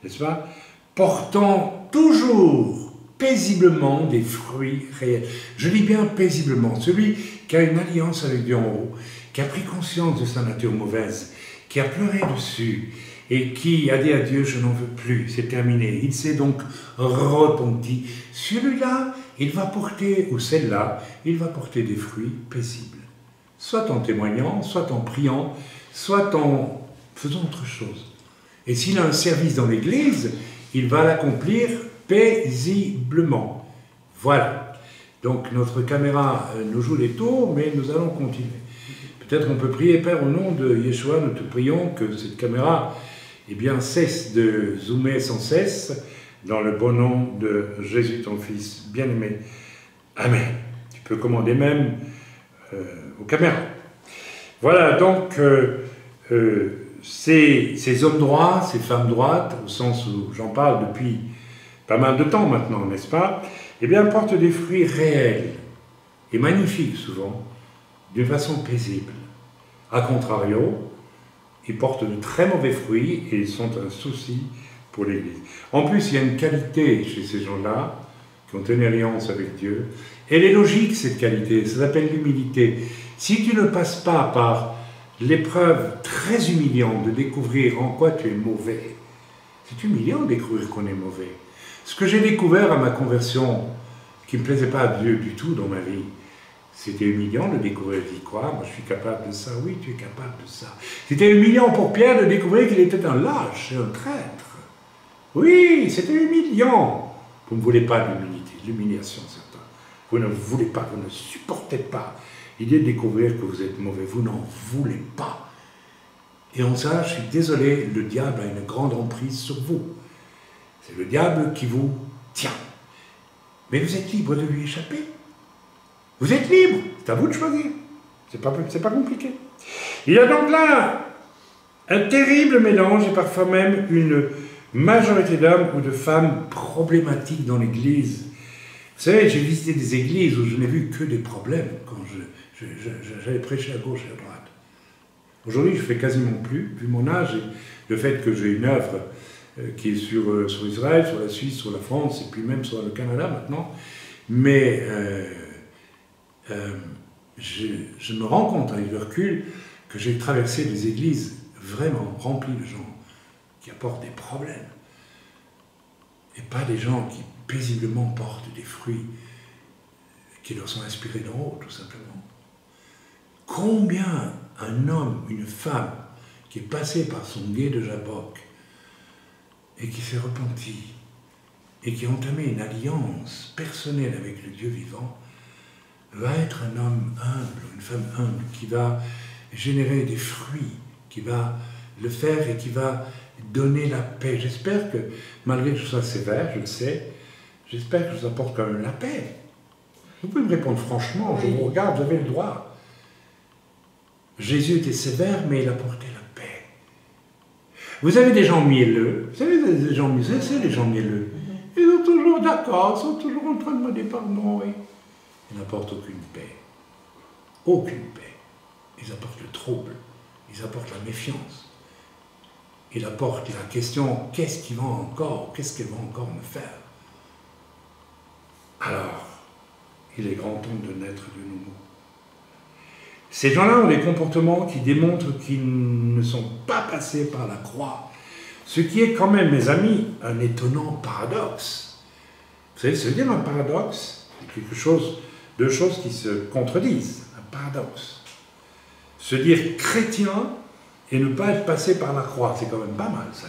n'est-ce pas, portant toujours paisiblement des fruits réels. Je dis bien paisiblement, celui qui a une alliance avec Dieu en haut, qui a pris conscience de sa nature mauvaise, qui a pleuré dessus, et qui a dit à Dieu, je n'en veux plus, c'est terminé. Il s'est donc repenti. Celui-là, il va porter, ou celle-là, il va porter des fruits paisibles. Soit en témoignant, soit en priant, soit en faisant autre chose. Et s'il a un service dans l'Église, il va l'accomplir paisiblement. Voilà. Donc notre caméra nous joue des tours, mais nous allons continuer. Peut-être qu'on peut prier, Père, au nom de Yeshua, nous te prions que cette caméra eh bien, cesse de zoomer sans cesse, dans le bon nom de Jésus, ton Fils bien-aimé. Amen. Tu peux commander même aux caméras. Voilà, donc, ces hommes droits, ces femmes droites, au sens où j'en parle depuis pas mal de temps maintenant, n'est-ce pas, eh bien, portent des fruits réels, et magnifiques souvent, d'une façon paisible. A contrario, ils portent de très mauvais fruits et ils sont un souci pour l'Église. En plus, il y a une qualité chez ces gens-là qui ont une alliance avec Dieu. Elle est logique, cette qualité, ça s'appelle l'humilité. Si tu ne passes pas par l'épreuve très humiliante de découvrir en quoi tu es mauvais, c'est humiliant de découvrir qu'on est mauvais. Ce que j'ai découvert à ma conversion, qui ne me plaisait pas à Dieu du tout dans ma vie, C'était humiliant de découvrir qu'il croit, moi je suis capable de ça, oui, tu es capable de ça. C'était humiliant pour Pierre de découvrir qu'il était un lâche et un traître. Oui, c'était humiliant. Vous ne voulez pas de l'humilité, l'humiliation, certains. Vous ne voulez pas, vous ne supportez pas l'idée de découvrir que vous êtes mauvais, vous n'en voulez pas. Et en ça, je suis désolé, le diable a une grande emprise sur vous. C'est le diable qui vous tient. Mais vous êtes libre de lui échapper. Vous êtes libre, c'est à vous de choisir. C'est pas compliqué. Il y a donc là un terrible mélange et parfois même une majorité d'hommes ou de femmes problématiques dans l'Église. Vous savez, j'ai visité des églises où je n'ai vu que des problèmes quand j'allais prêcher à gauche et à droite. Aujourd'hui, je ne fais quasiment plus, vu mon âge et le fait que j'ai une œuvre qui est sur Israël, sur la Suisse, sur la France et puis même sur le Canada maintenant. Mais je me rends compte avec le recul que j'ai traversé des églises vraiment remplies de gens qui apportent des problèmes et pas des gens qui paisiblement portent des fruits qui leur sont inspirés d'en haut, tout simplement. Combien un homme, une femme qui est passé par son gué de Jabbok et qui s'est repenti et qui a entamé une alliance personnelle avec le Dieu vivant va être un homme humble, une femme humble, qui va générer des fruits, qui va le faire et qui va donner la paix. J'espère que, malgré que je sois sévère, je le sais, j'espère que je vous apporte quand même la paix. Vous pouvez me répondre franchement, je vous regarde, vous avez le droit. Jésus était sévère, mais il apportait la paix. Vous avez des gens mielleux, vous savez, des gens mielleux, c'est les gens mielleux. Ils sont toujours d'accord, ils sont toujours en train de me dire pardon, oui. Ils n'apportent aucune paix. Aucune paix. Ils apportent le trouble. Ils apportent la méfiance. Ils apportent la question, qu'est-ce qu'ils vont encore, qu'est-ce qu'ils vont encore me faire? Alors, il est grand temps de naître de nouveau. Ces gens-là ont des comportements qui démontrent qu'ils ne sont pas passés par la croix. Ce qui est quand même, mes amis, un étonnant paradoxe. Vous savez, se dire un paradoxe, c'est quelque chose, deux choses qui se contredisent, un paradoxe. Se dire chrétien et ne pas être passé par la croix, c'est quand même pas mal, ça,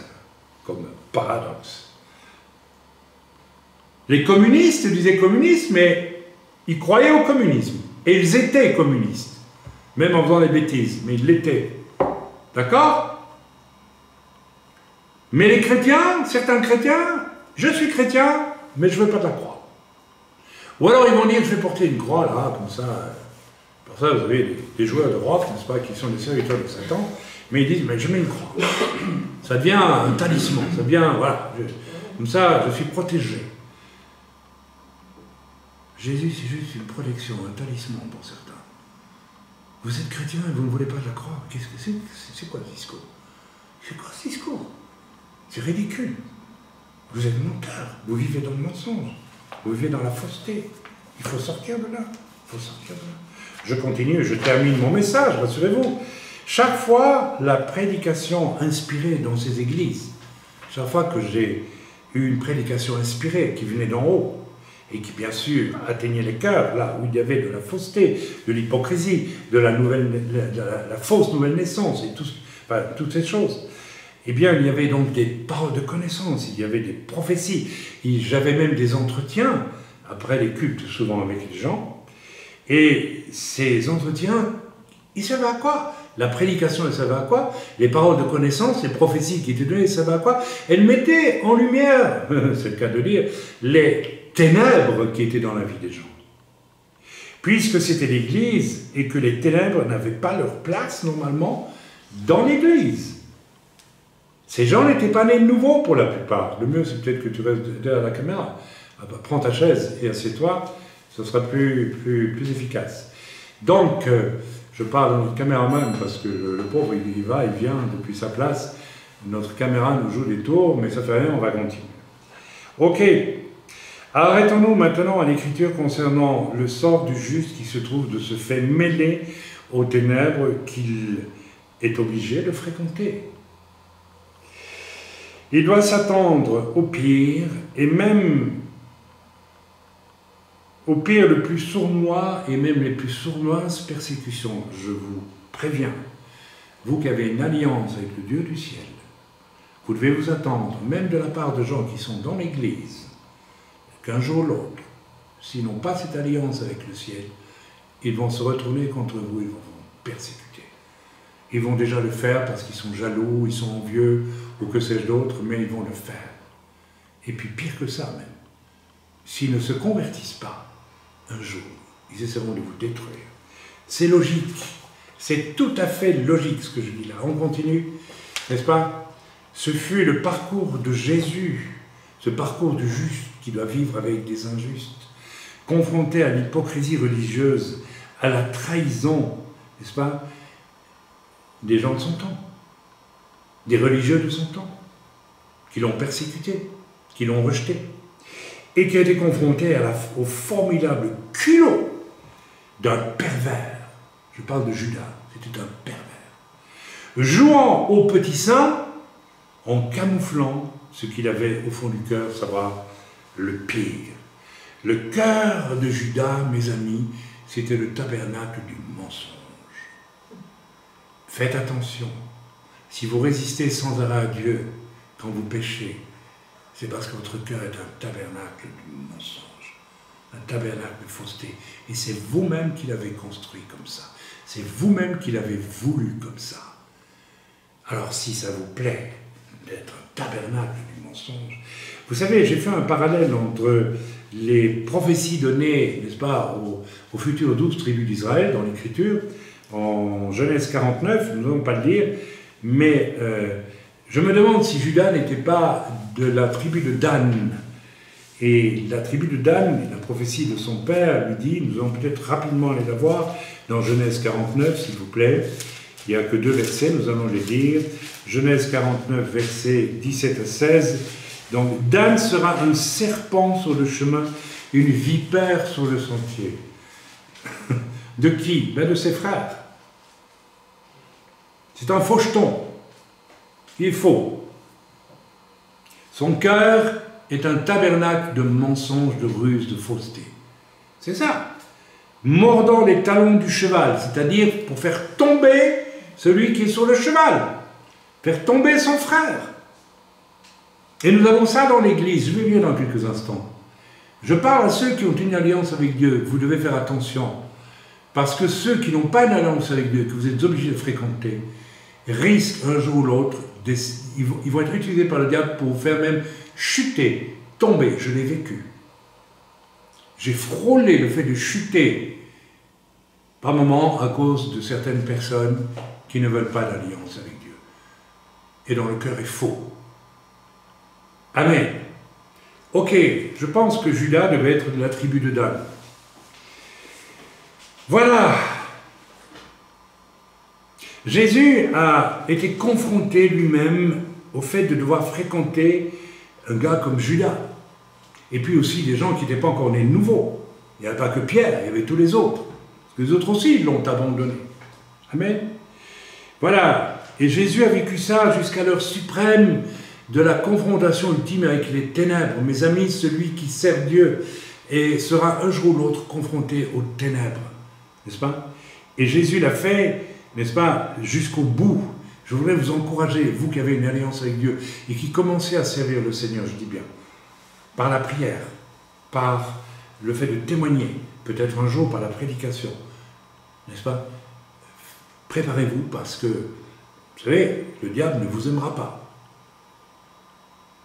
comme paradoxe. Les communistes disaient communistes, mais ils croyaient au communisme. Et ils étaient communistes, même en faisant des bêtises, mais ils l'étaient. D'accord? Mais les chrétiens, certains chrétiens, je suis chrétien, mais je ne veux pas de la croix. Ou alors ils vont dire, je vais porter une croix là, comme ça. Pour ça, vous avez des joueurs de rock, n'est-ce pas, qui sont des serviteurs de Satan, mais ils disent, mais je mets une croix. Ça devient un talisman, ça devient, voilà, comme ça, je suis protégé. Jésus, c'est juste une protection, un talisman pour certains. Vous êtes chrétien et vous ne voulez pas de la croix. Qu'est-ce que c'est? C'est quoi ce discours? C'est quoi ce discours? C'est ridicule. Vous êtes menteur, vous vivez dans le mensonge, vous vivez dans la fausseté. Il faut sortir de là. Il faut sortir de là. Je continue, je termine mon message, rassurez-vous. Chaque fois, la prédication inspirée dans ces églises, chaque fois que j'ai eu une prédication inspirée qui venait d'en haut, et qui, bien sûr, atteignait les cœurs, là où il y avait de la fausseté, de l'hypocrisie, de la fausse nouvelle naissance, et toutes ces choses, eh bien, il y avait donc des paroles de connaissance, il y avait des prophéties, j'avais même des entretiens, après les cultes, souvent avec les gens, et ces entretiens, ils savaient à quoi? La prédication, elle savait à quoi? Les paroles de connaissance, les prophéties qui étaient données, elles savaient à quoi? Elles mettaient en lumière, c'est le cas de dire, les ténèbres qui étaient dans la vie des gens. Puisque c'était l'Église et que les ténèbres n'avaient pas leur place, normalement, dans l'Église. Ces gens n'étaient pas nés de nouveau pour la plupart. Le mieux, c'est peut-être que tu restes derrière la caméra. Ah bah, prends ta chaise et assieds-toi, ce sera plus efficace. Donc, je parle de notre caméraman parce que le pauvre, il va, il vient depuis sa place. Notre caméra nous joue des tours, mais ça fait rien, on va continuer. Ok. Arrêtons-nous maintenant à l'écriture concernant le sort du juste qui se trouve de se faire mêler aux ténèbres qu'il est obligé de fréquenter. Il doit s'attendre au pire et même au pire le plus sournois et même les plus sournoises persécutions. Je vous préviens, vous qui avez une alliance avec le Dieu du ciel, vous devez vous attendre, même de la part de gens qui sont dans l'Église, qu'un jour ou l'autre, s'ils n'ont pas cette alliance avec le ciel, ils vont se retourner contre vous, ils vont vous persécuter. Ils vont déjà le faire parce qu'ils sont jaloux, ils sont envieux, ou que sais-je d'autre, mais ils vont le faire. Et puis pire que ça même, s'ils ne se convertissent pas, un jour, ils essaieront de vous détruire. C'est logique, c'est tout à fait logique ce que je dis là. On continue, n'est-ce pas? Ce fut le parcours de Jésus, ce parcours du juste qui doit vivre avec des injustes, confronté à l'hypocrisie religieuse, à la trahison, n'est-ce pas, des gens de son temps, des religieux de son temps, qui l'ont persécuté, qui l'ont rejeté, et qui a été confronté au formidable culot d'un pervers. Je parle de Judas, c'était un pervers. Jouant au petit saint, en camouflant ce qu'il avait au fond du cœur, savoir le pire. Le cœur de Judas, mes amis, c'était le tabernacle du mensonge. Faites attention, si vous résistez sans arrêt à Dieu quand vous péchez, c'est parce que votre cœur est un tabernacle du mensonge, un tabernacle de fausseté. Et c'est vous-même qui l'avez construit comme ça. C'est vous-même qui l'avez voulu comme ça. Alors si ça vous plaît d'être un tabernacle du mensonge, vous savez, j'ai fait un parallèle entre les prophéties données, n'est-ce pas, aux futures 12 tribus d'Israël dans l'Écriture, en Genèse 49, nous n'allons pas le lire, mais je me demande si Judas n'était pas de la tribu de Dan. Et la tribu de Dan, la prophétie de son père lui dit, nous allons peut-être rapidement aller la voir, dans Genèse 49, s'il vous plaît. Il n'y a que 2 versets, nous allons les lire. Genèse 49, versets 17 à 16. Donc, Dan sera un serpent sur le chemin, une vipère sur le sentier. De qui? Ben de ses frères. C'est un faucheton. Il est faux. Son cœur est un tabernacle de mensonges, de ruses, de fausseté. C'est ça. Mordant les talons du cheval, c'est-à-dire pour faire tomber celui qui est sur le cheval. Faire tomber son frère. Et nous avons ça dans l'Église. Je vais venir dans quelques instants. Je parle à ceux qui ont une alliance avec Dieu. Vous devez faire attention. Parce que ceux qui n'ont pas une alliance avec Dieu, que vous êtes obligés de fréquenter, risquent un jour ou l'autre, ils vont être utilisés par le diable pour vous faire même chuter, tomber. Je l'ai vécu. J'ai frôlé le fait de chuter par moments à cause de certaines personnes qui ne veulent pas d'alliance avec Dieu. Et dont le cœur est faux. Amen. Ok, je pense que Judas devait être de la tribu de Dan. Voilà. Jésus a été confronté lui-même au fait de devoir fréquenter un gars comme Judas. Et puis aussi des gens qui n'étaient pas encore nés de nouveau. Il n'y avait pas que Pierre, il y avait tous les autres. Parce que les autres aussi l'ont abandonné. Amen. Voilà. Et Jésus a vécu ça jusqu'à l'heure suprême de la confrontation ultime avec les ténèbres. Mes amis, celui qui sert Dieu et sera un jour ou l'autre confronté aux ténèbres. N'est-ce pas? Et Jésus l'a fait, n'est-ce pas, jusqu'au bout. Je voudrais vous encourager, vous qui avez une alliance avec Dieu et qui commencez à servir le Seigneur, je dis bien, par la prière, par le fait de témoigner, peut-être un jour par la prédication, n'est-ce pas? Préparez-vous parce que, vous savez, le diable ne vous aimera pas.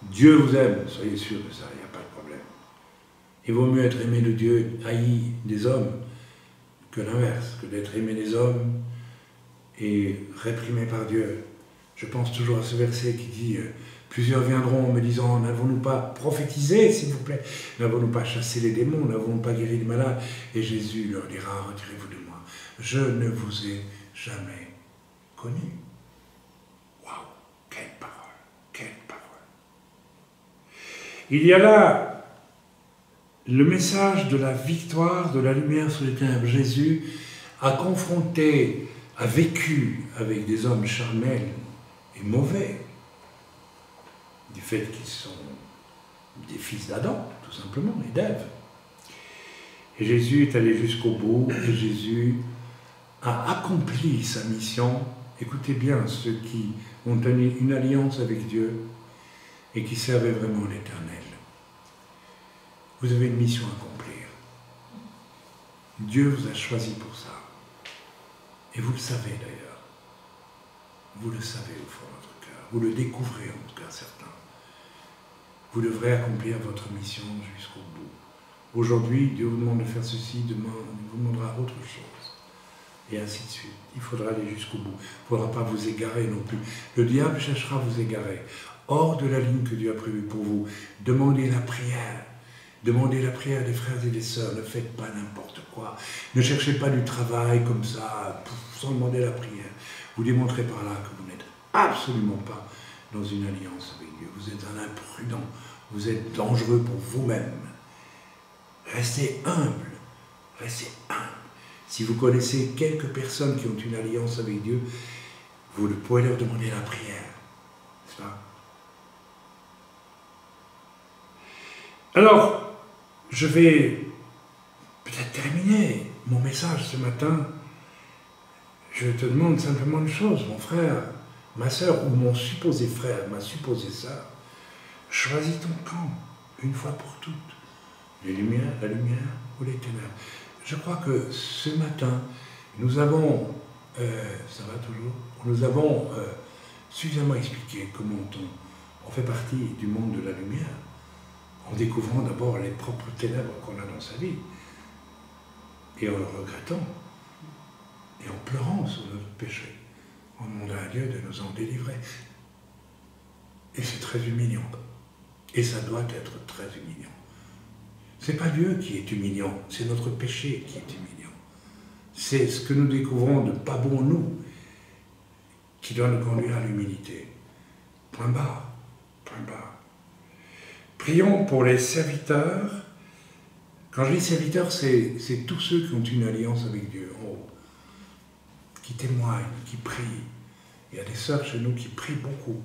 Dieu vous aime, soyez sûr de ça, il n'y a pas de problème. Il vaut mieux être aimé de Dieu, haï des hommes, que l'inverse, que d'être aimé des hommes et réprimé par Dieu. Je pense toujours à ce verset qui dit « Plusieurs viendront en me disant, n'avons-nous pas prophétisé, s'il vous plaît? N'avons-nous pas chassé les démons? N'avons-nous pas guéri les malades ?» Et Jésus leur dira « Retirez-vous de moi, je ne vous ai jamais connu. » Waouh, quelle parole, quelle parole. Il y a là le message de la victoire, de la lumière sur les ténèbres. Jésus a confronté, a vécu avec des hommes charnels et mauvais, du fait qu'ils sont des fils d'Adam, tout simplement, et d'Ève. Et Jésus est allé jusqu'au bout, et Jésus a accompli sa mission. Écoutez bien, ceux qui ont tenu une alliance avec Dieu et qui servaient vraiment l'Éternel. Vous avez une mission à accomplir. Dieu vous a choisi pour ça. Et vous le savez d'ailleurs. Vous le savez au fond de votre cœur. Vous le découvrez en tout cas certains. Vous devrez accomplir votre mission jusqu'au bout. Aujourd'hui, Dieu vous demande de faire ceci, demain, il vous demandera autre chose. Et ainsi de suite. Il faudra aller jusqu'au bout. Il ne faudra pas vous égarer non plus. Le diable cherchera à vous égarer. Hors de la ligne que Dieu a prévue pour vous. Demandez la prière. Demandez la prière des frères et des sœurs. Ne faites pas n'importe quoi. Ne cherchez pas du travail comme ça, sans demander la prière. Vous démontrez par là que vous n'êtes absolument pas dans une alliance avec Dieu. Vous êtes un imprudent. Vous êtes dangereux pour vous-même. Restez humble. Restez humble. Si vous connaissez quelques personnes qui ont une alliance avec Dieu, vous pouvez leur demander la prière. N'est-ce pas? Alors, je vais peut-être terminer mon message ce matin. Je te demande simplement une chose, mon frère, ma sœur, ou mon supposé frère, ma supposée sœur. Choisis ton camp, une fois pour toutes. La lumière ou les ténèbres. Je crois que ce matin, nous avons, ça va toujours, nous avons suffisamment expliqué comment on fait partie du monde de la lumière, en découvrant d'abord les propres ténèbres qu'on a dans sa vie, et en le regrettant, et en pleurant sur notre péché, en demandant à Dieu de nous en délivrer. Et c'est très humiliant. Et ça doit être très humiliant. Ce n'est pas Dieu qui est humiliant, c'est notre péché qui est humiliant. C'est ce que nous découvrons de pas bon nous qui doit nous conduire à l'humilité. Point barre, point barre. Prions pour les serviteurs. Quand je dis serviteurs, c'est tous ceux qui ont une alliance avec Dieu, en haut, qui témoignent, qui prient. Il y a des sœurs chez nous qui prient beaucoup.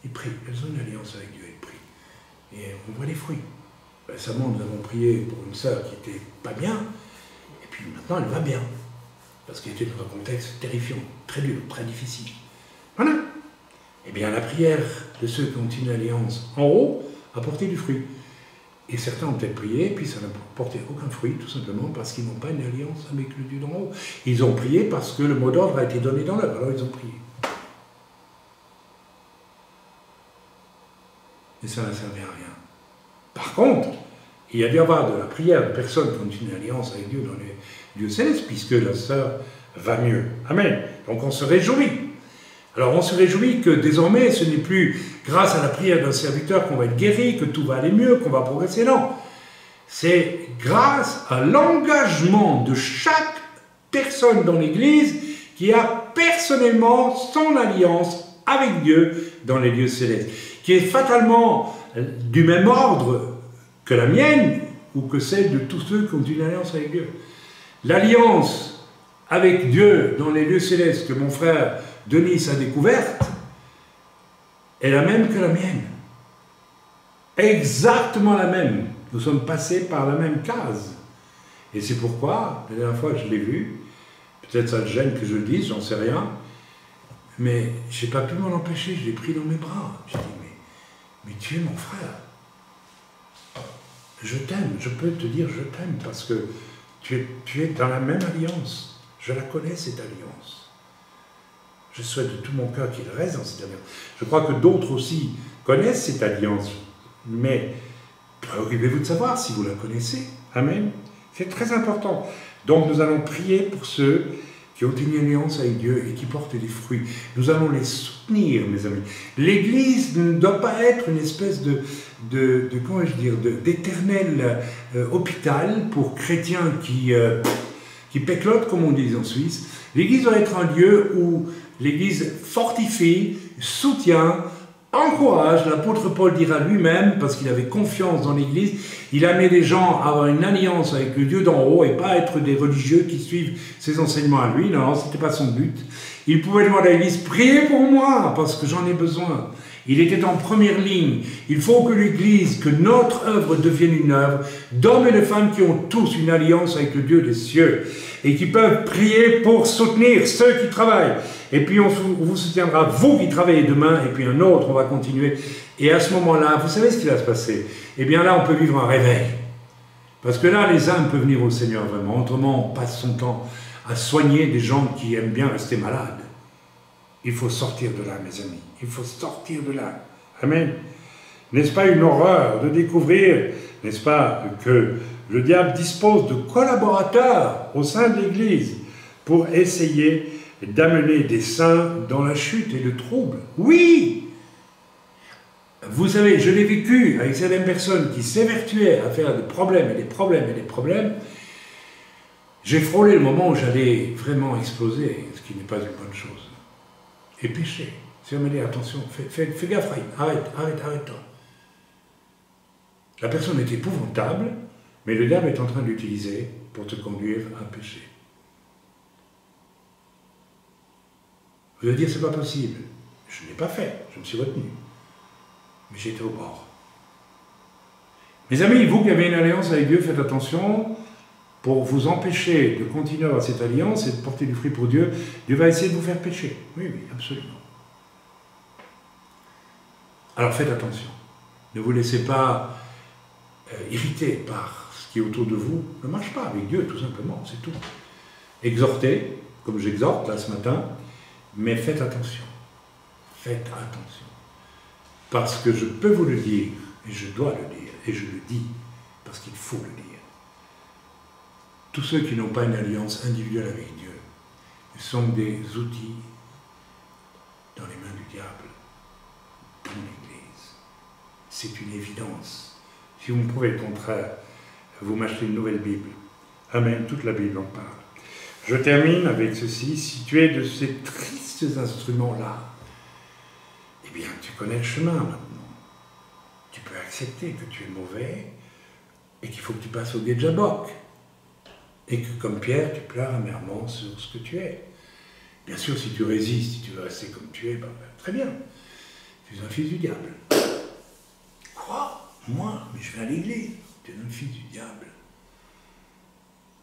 Ils prient, elles ont une alliance avec Dieu, elles prient. Et on voit les fruits. Récemment, nous avons prié pour une sœur qui n'était pas bien, et puis maintenant elle va bien, parce qu'elle était dans un contexte terrifiant, très dur, très difficile. Voilà. Eh bien, la prière de ceux qui ont une alliance en haut a porté du fruit. Et certains ont peut-être prié, puis ça n'a porté aucun fruit, tout simplement parce qu'ils n'ont pas une alliance avec le Dieu d'en haut. Ils ont prié parce que le mot d'ordre a été donné dans l'œuvre, alors ils ont prié. Et ça n'a servi à rien. Par contre, il y a dû y avoir de la prière de personnes qui ont une alliance avec Dieu dans les lieux célestes, puisque la sœur va mieux. Amen. Donc on se réjouit. Alors on se réjouit que désormais, ce n'est plus grâce à la prière d'un serviteur qu'on va être guéri, que tout va aller mieux, qu'on va progresser. Non. C'est grâce à l'engagement de chaque personne dans l'Église qui a personnellement son alliance avec Dieu dans les lieux célestes, qui est fatalement du même ordre que la mienne ou que celle de tous ceux qui ont une alliance avec Dieu. L'alliance avec Dieu dans les lieux célestes que mon frère Denis a découverte est la même que la mienne. Exactement la même. Nous sommes passés par la même case. Et c'est pourquoi, la dernière fois que je l'ai vu, peut-être ça le gêne que je le dise, j'en sais rien, mais je n'ai pas pu m'en empêcher, je l'ai pris dans mes bras. J'ai dit, mais tu es mon frère. Je t'aime, je peux te dire je t'aime parce que tu es dans la même alliance. Je la connais, cette alliance. Je souhaite de tout mon cœur qu'il reste dans cette alliance. Je crois que d'autres aussi connaissent cette alliance, mais préoccupez-vous de savoir si vous la connaissez. Amen. C'est très important. Donc nous allons prier pour ceux qui ont une alliance avec Dieu et qui portent des fruits. Nous allons les soutenir, mes amis. L'Église ne doit pas être une espèce comment vais-je dire, d'éternel hôpital pour chrétiens qui péclotent, comme on dit en Suisse. L'Église doit être un lieu où l'Église fortifie, soutient, encourage. L'apôtre Paul dira lui-même, parce qu'il avait confiance dans l'Église, il amenait les gens à avoir une alliance avec le Dieu d'en haut et pas être des religieux qui suivent ses enseignements à lui. Non, ce n'était pas son but. Il pouvait demander à l'Église, priez pour moi, parce que j'en ai besoin. Il était en première ligne. Il faut que l'Église, que notre œuvre devienne une œuvre d'hommes et de femmes qui ont tous une alliance avec le Dieu des cieux et qui peuvent prier pour soutenir ceux qui travaillent. Et puis on vous soutiendra, vous qui travaillez demain, et puis un autre, on va continuer. Et à ce moment-là, vous savez ce qui va se passer? Eh bien là, on peut vivre un réveil. Parce que là, les âmes peuvent venir au Seigneur vraiment. Autrement, on passe son temps à soigner des gens qui aiment bien rester malades. Il faut sortir de là, mes amis. Il faut sortir de là. Amen. N'est-ce pas une horreur de découvrir, n'est-ce pas, que le diable dispose de collaborateurs au sein de l'Église pour essayer d'amener des saints dans la chute et le trouble? Oui! Vous savez, je l'ai vécu avec certaines personnes qui s'évertuaient à faire des problèmes et des problèmes et des problèmes. J'ai frôlé le moment où j'allais vraiment exploser, ce qui n'est pas une bonne chose. Et pécher. Si on me dit, attention, fais gaffe, arrête-toi. La personne est épouvantable, mais le diable est en train d'utiliser pour te conduire à pécher. Vous allez dire, c'est pas possible. Je ne l'ai pas fait, je me suis retenu. Mais j'étais au bord. Mes amis, vous qui avez une alliance avec Dieu, faites attention. Pour vous empêcher de continuer à avoir cette alliance et de porter du fruit pour Dieu, Dieu va essayer de vous faire pécher. Oui, absolument. Alors faites attention. Ne vous laissez pas irriter par ce qui est autour de vous. Ne marche pas avec Dieu, tout simplement, c'est tout. Exhortez, comme j'exhorte là ce matin, mais faites attention. Faites attention. Parce que je peux vous le dire, et je dois le dire, et je le dis, parce qu'il faut le dire. Tous ceux qui n'ont pas une alliance individuelle avec Dieu sont des outils dans les mains du diable, dans l'Église. C'est une évidence. Si vous me prouvez le contraire, vous m'achetez une nouvelle Bible. Amen, toute la Bible en parle. Je termine avec ceci. Si tu es de ces tristes instruments-là, eh bien, tu connais le chemin maintenant. Tu peux accepter que tu es mauvais et qu'il faut que tu passes au guet de Jabbok. Et que, comme Pierre, tu pleures amèrement sur ce que tu es. Bien sûr, si tu résistes, si tu veux rester comme tu es, ben, très bien. Tu es un fils du diable. Quoi? Moi? Mais je vais à l'église. Tu es un fils du diable.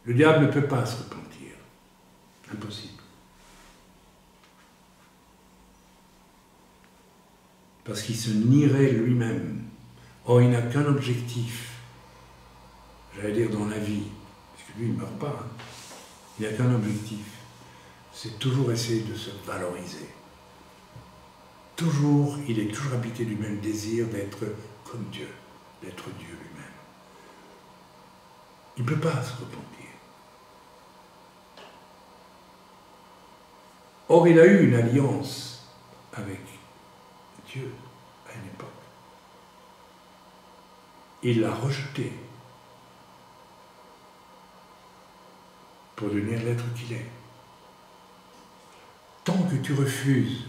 Le diable ne peut pas se repentir. Impossible. Parce qu'il se nierait lui-même. Or, il n'a qu'un objectif, j'allais dire dans la vie. Lui, il ne meurt pas. Hein. Il n'y a qu'un objectif. C'est toujours essayer de se valoriser. Toujours, il est toujours habité du même désir d'être comme Dieu, d'être Dieu lui-même. Il ne peut pas se repentir. Or, il a eu une alliance avec Dieu à une époque. Il l'a rejetée. Pour devenir l'être qu'il est. Tant que tu refuses,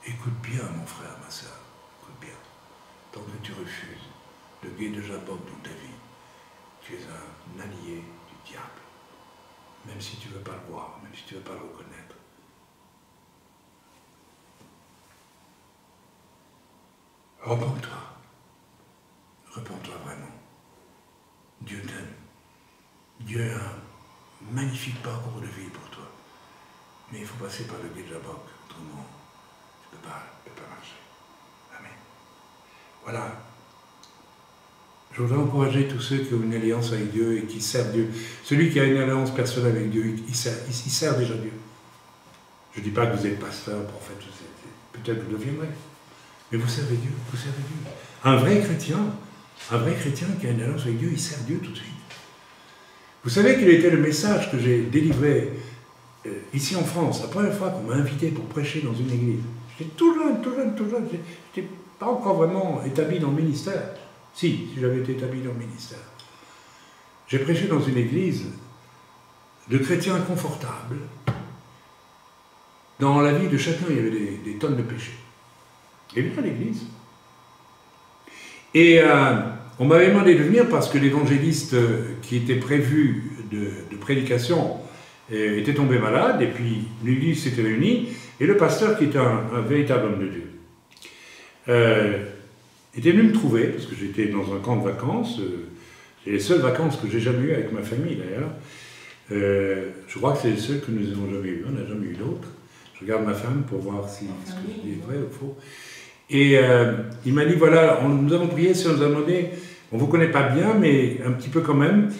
écoute bien mon frère, ma soeur, écoute bien, tant que tu refuses le guet de Jabbok dans ta vie, tu es un allié du diable, même si tu ne veux pas le voir, même si tu ne veux pas le reconnaître. Repends-toi, repends-toi vraiment. Dieu t'aime, Dieu a un magnifique parcours de vie pour toi. Mais il faut passer par le guet de Jabbok, autrement, tu ne peux pas marcher. Amen. Voilà. Je voudrais encourager tous ceux qui ont une alliance avec Dieu et qui servent Dieu. Celui qui a une alliance personnelle avec Dieu, il sert déjà Dieu. Je ne dis pas que vous êtes pasteur, prophète, peut-être vous deviendrez. Mais vous servez Dieu, vous servez Dieu. Un vrai chrétien qui a une alliance avec Dieu, il sert Dieu tout de suite. Vous savez quel était le message que j'ai délivré ici en France, la première fois qu'on m'a invité pour prêcher dans une église. J'étais tout jeune, je n'étais pas encore vraiment établi dans le ministère. Si j'avais été établi dans le ministère. J'ai prêché dans une église de chrétiens confortables. Dans la vie de chacun, il y avait des tonnes de péchés. Et bien à l'église. Et on m'avait demandé de venir parce que l'évangéliste qui était prévu de prédication était tombé malade, et puis l'église s'était réunie, et le pasteur qui était un véritable homme de Dieu était venu me trouver, parce que j'étais dans un camp de vacances. C'est les seules vacances que j'ai jamais eues avec ma famille d'ailleurs. Je crois que c'est les seules que nous n'avons jamais eues. On n'a jamais eu d'autres. Je regarde ma femme pour voir si ce que je dis est vrai ou faux. Et il m'a dit, voilà, nous avons prié sur nous a demandé, on ne vous connaît pas bien, mais un petit peu quand même.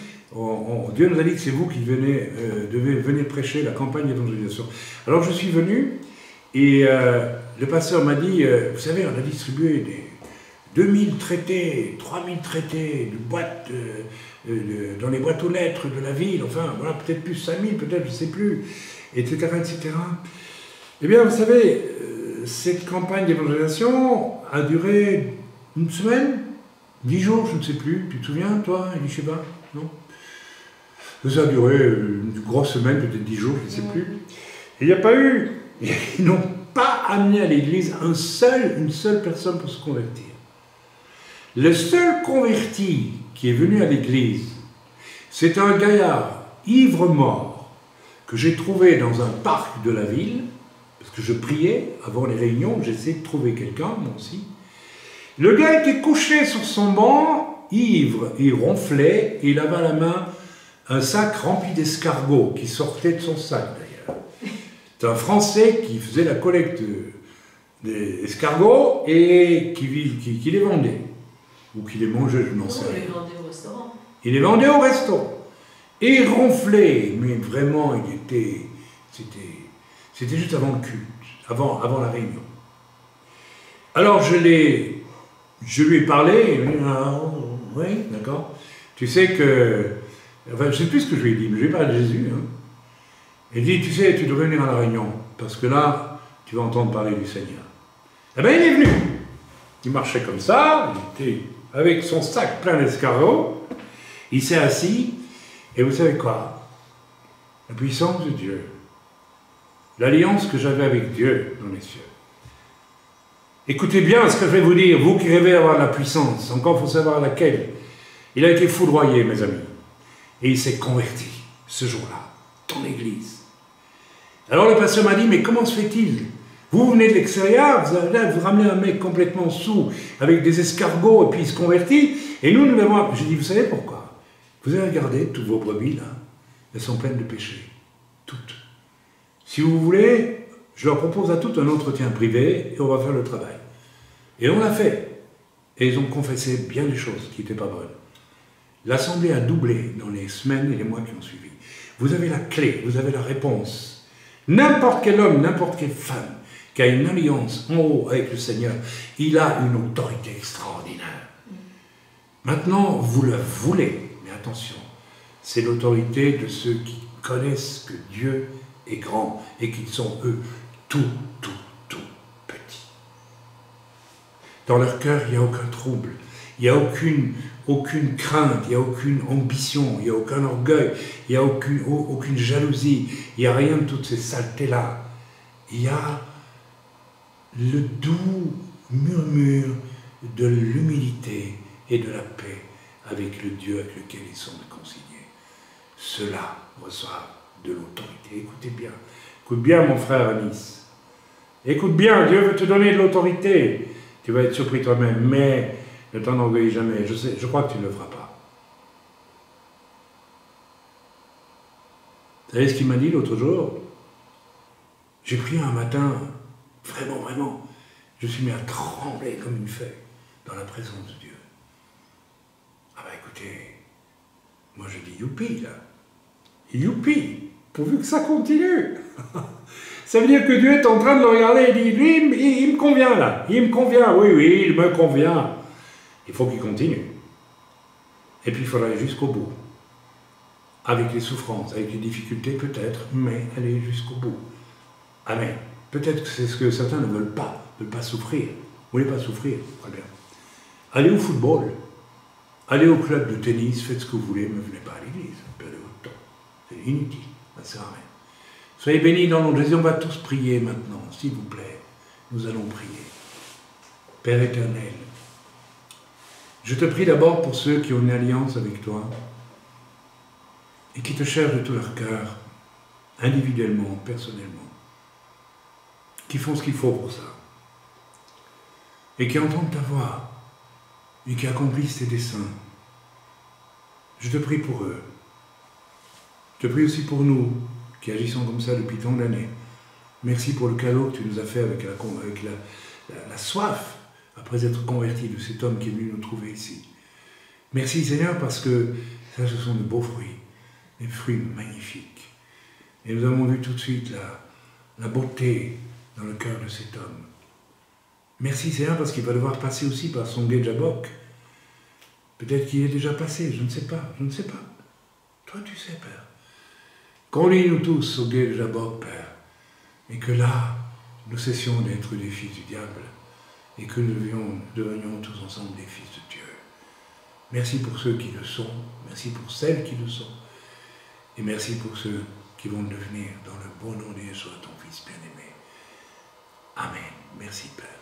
Dieu nous a dit que c'est vous qui devez venir prêcher la campagne d'évangélisation. Alors je suis venu, et le pasteur m'a dit, vous savez, on a distribué des 2000 traités, 3000 traités de boîtes, dans les boîtes aux lettres de la ville, enfin, voilà, peut-être plus 5000, peut-être, je ne sais plus, etc., etc. Eh bien, vous savez, cette campagne d'évangélisation a duré une semaine, 10 jours, je ne sais plus. Tu te souviens, toi, Elie Sheba? Non? Ça a duré une grosse semaine, peut-être 10 jours, je ne sais plus. Et il n'y a pas eu, ils n'ont pas amené à l'église une seule personne pour se convertir. Le seul converti qui est venu à l'église, c'est un gaillard ivre-mort que j'ai trouvé dans un parc de la ville, parce que je priais avant les réunions, j'essayais de trouver quelqu'un, moi aussi. Le gars était couché sur son banc, ivre, il ronflait, et il avait à la main un sac rempli d'escargots qui sortait de son sac d'ailleurs. C'est un Français qui faisait la collecte des escargots et qui les vendait. Ou qui les mangeait, je n'en sais rien. Il les vendait au restaurant. Il les vendait au resto. Et il ronflait, mais vraiment, c'était juste avant le culte, avant la réunion. Alors je lui ai parlé, il m'a dit, ah, oui, d'accord. Tu sais que, enfin, je ne sais plus ce que je lui ai dit, mais je lui ai parlé de Jésus. Hein. Il dit, tu sais, tu devrais venir à la réunion, parce que là, tu vas entendre parler du Seigneur. Eh bien, il est venu. Il marchait comme ça, il était avec son sac plein d'escargots, il s'est assis, et vous savez quoi? La puissance de Dieu, l'alliance que j'avais avec Dieu dans les cieux. Écoutez bien ce que je vais vous dire, vous qui rêvez avoir la puissance, encore il faut savoir laquelle. Il a été foudroyé, mes amis, et il s'est converti ce jour-là, dans l'église. Alors le pasteur m'a dit, mais comment se fait-il? Vous venez de l'extérieur, vous ramenez un mec complètement saoul, avec des escargots, et puis il se convertit, et nous l'avons... J'ai dit, vous savez pourquoi? Vous avez regardé toutes vos brebis, là, elles sont pleines de péchés. Toutes. Si vous voulez, je leur propose à toutes un entretien privé, et on va faire le travail. Et on l'a fait. Et ils ont confessé bien des choses qui n'étaient pas bonnes. L'Assemblée a doublé dans les semaines et les mois qui ont suivi. Vous avez la clé, vous avez la réponse. N'importe quel homme, n'importe quelle femme, qui a une alliance en haut avec le Seigneur, il a une autorité extraordinaire. Maintenant, vous la voulez, mais attention, c'est l'autorité de ceux qui connaissent que Dieu est grand et qu'ils sont, eux, tout petits. Dans leur cœur, il n'y a aucun trouble, il n'y a aucune crainte, il n'y a aucune ambition, il n'y a aucun orgueil, il n'y a aucune jalousie, il n'y a rien de toutes ces saletés-là. Il y a le doux murmure de l'humilité et de la paix avec le Dieu avec lequel ils sont réconciliés. Ceux-là reçoivent de l'autorité. Écoutez bien. Écoute bien, mon frère à Nice. Écoute bien, Dieu veut te donner de l'autorité. Tu vas être surpris toi-même, mais ne t'enorgueillis jamais. Je crois que tu ne le feras pas. Vous savez ce qu'il m'a dit l'autre jour? J'ai prié un matin, vraiment, je suis mis à trembler comme une feuille dans la présence de Dieu. Ah bah écoutez, moi je dis youpi là. Youpi, pourvu que ça continue. Ça veut dire que Dieu est en train de le regarder et dit, lui, il me convient là. Il me convient, oui, il me convient. Il faut qu'il continue. Et puis il faudra aller jusqu'au bout. Avec les souffrances, avec les difficultés peut-être, mais aller jusqu'au bout. Amen. Peut-être que c'est ce que certains ne veulent pas souffrir. Vous ne voulez pas souffrir? Très bien. Allez au football, allez au club de tennis, faites ce que vous voulez, mais venez pas à l'église. Perdez votre temps. C'est inutile, ça ne sert à rien. Soyez bénis dans le nom de Jésus. On va tous prier maintenant, s'il vous plaît. Nous allons prier. Père éternel, je te prie d'abord pour ceux qui ont une alliance avec toi et qui te cherchent de tout leur cœur, individuellement, personnellement, qui font ce qu'il faut pour ça. et qui entendent ta voix et qui accomplissent tes desseins. Je te prie pour eux. Je te prie aussi pour nous, qui agissons comme ça depuis tant d'années. Merci pour le cadeau que tu nous as fait avec la soif, après être converti de cet homme qui est venu nous trouver ici. Merci Seigneur, parce que ça, ce sont de beaux fruits, des fruits magnifiques. Et nous avons vu tout de suite la beauté dans le cœur de cet homme. Merci Seigneur, parce qu'il va devoir passer aussi par son guet Jabbok. Peut-être qu'il est déjà passé, je ne sais pas, je ne sais pas. Toi tu sais, Père. Conduis-nous tous au guet Jabbok, Père, et que là, nous cessions d'être des fils du diable, et que nous devenions tous ensemble des fils de Dieu. Merci pour ceux qui le sont, merci pour celles qui le sont, et merci pour ceux qui vont le devenir dans le bon nom de Jésus, ton Fils bien-aimé. Amen. Merci, Père.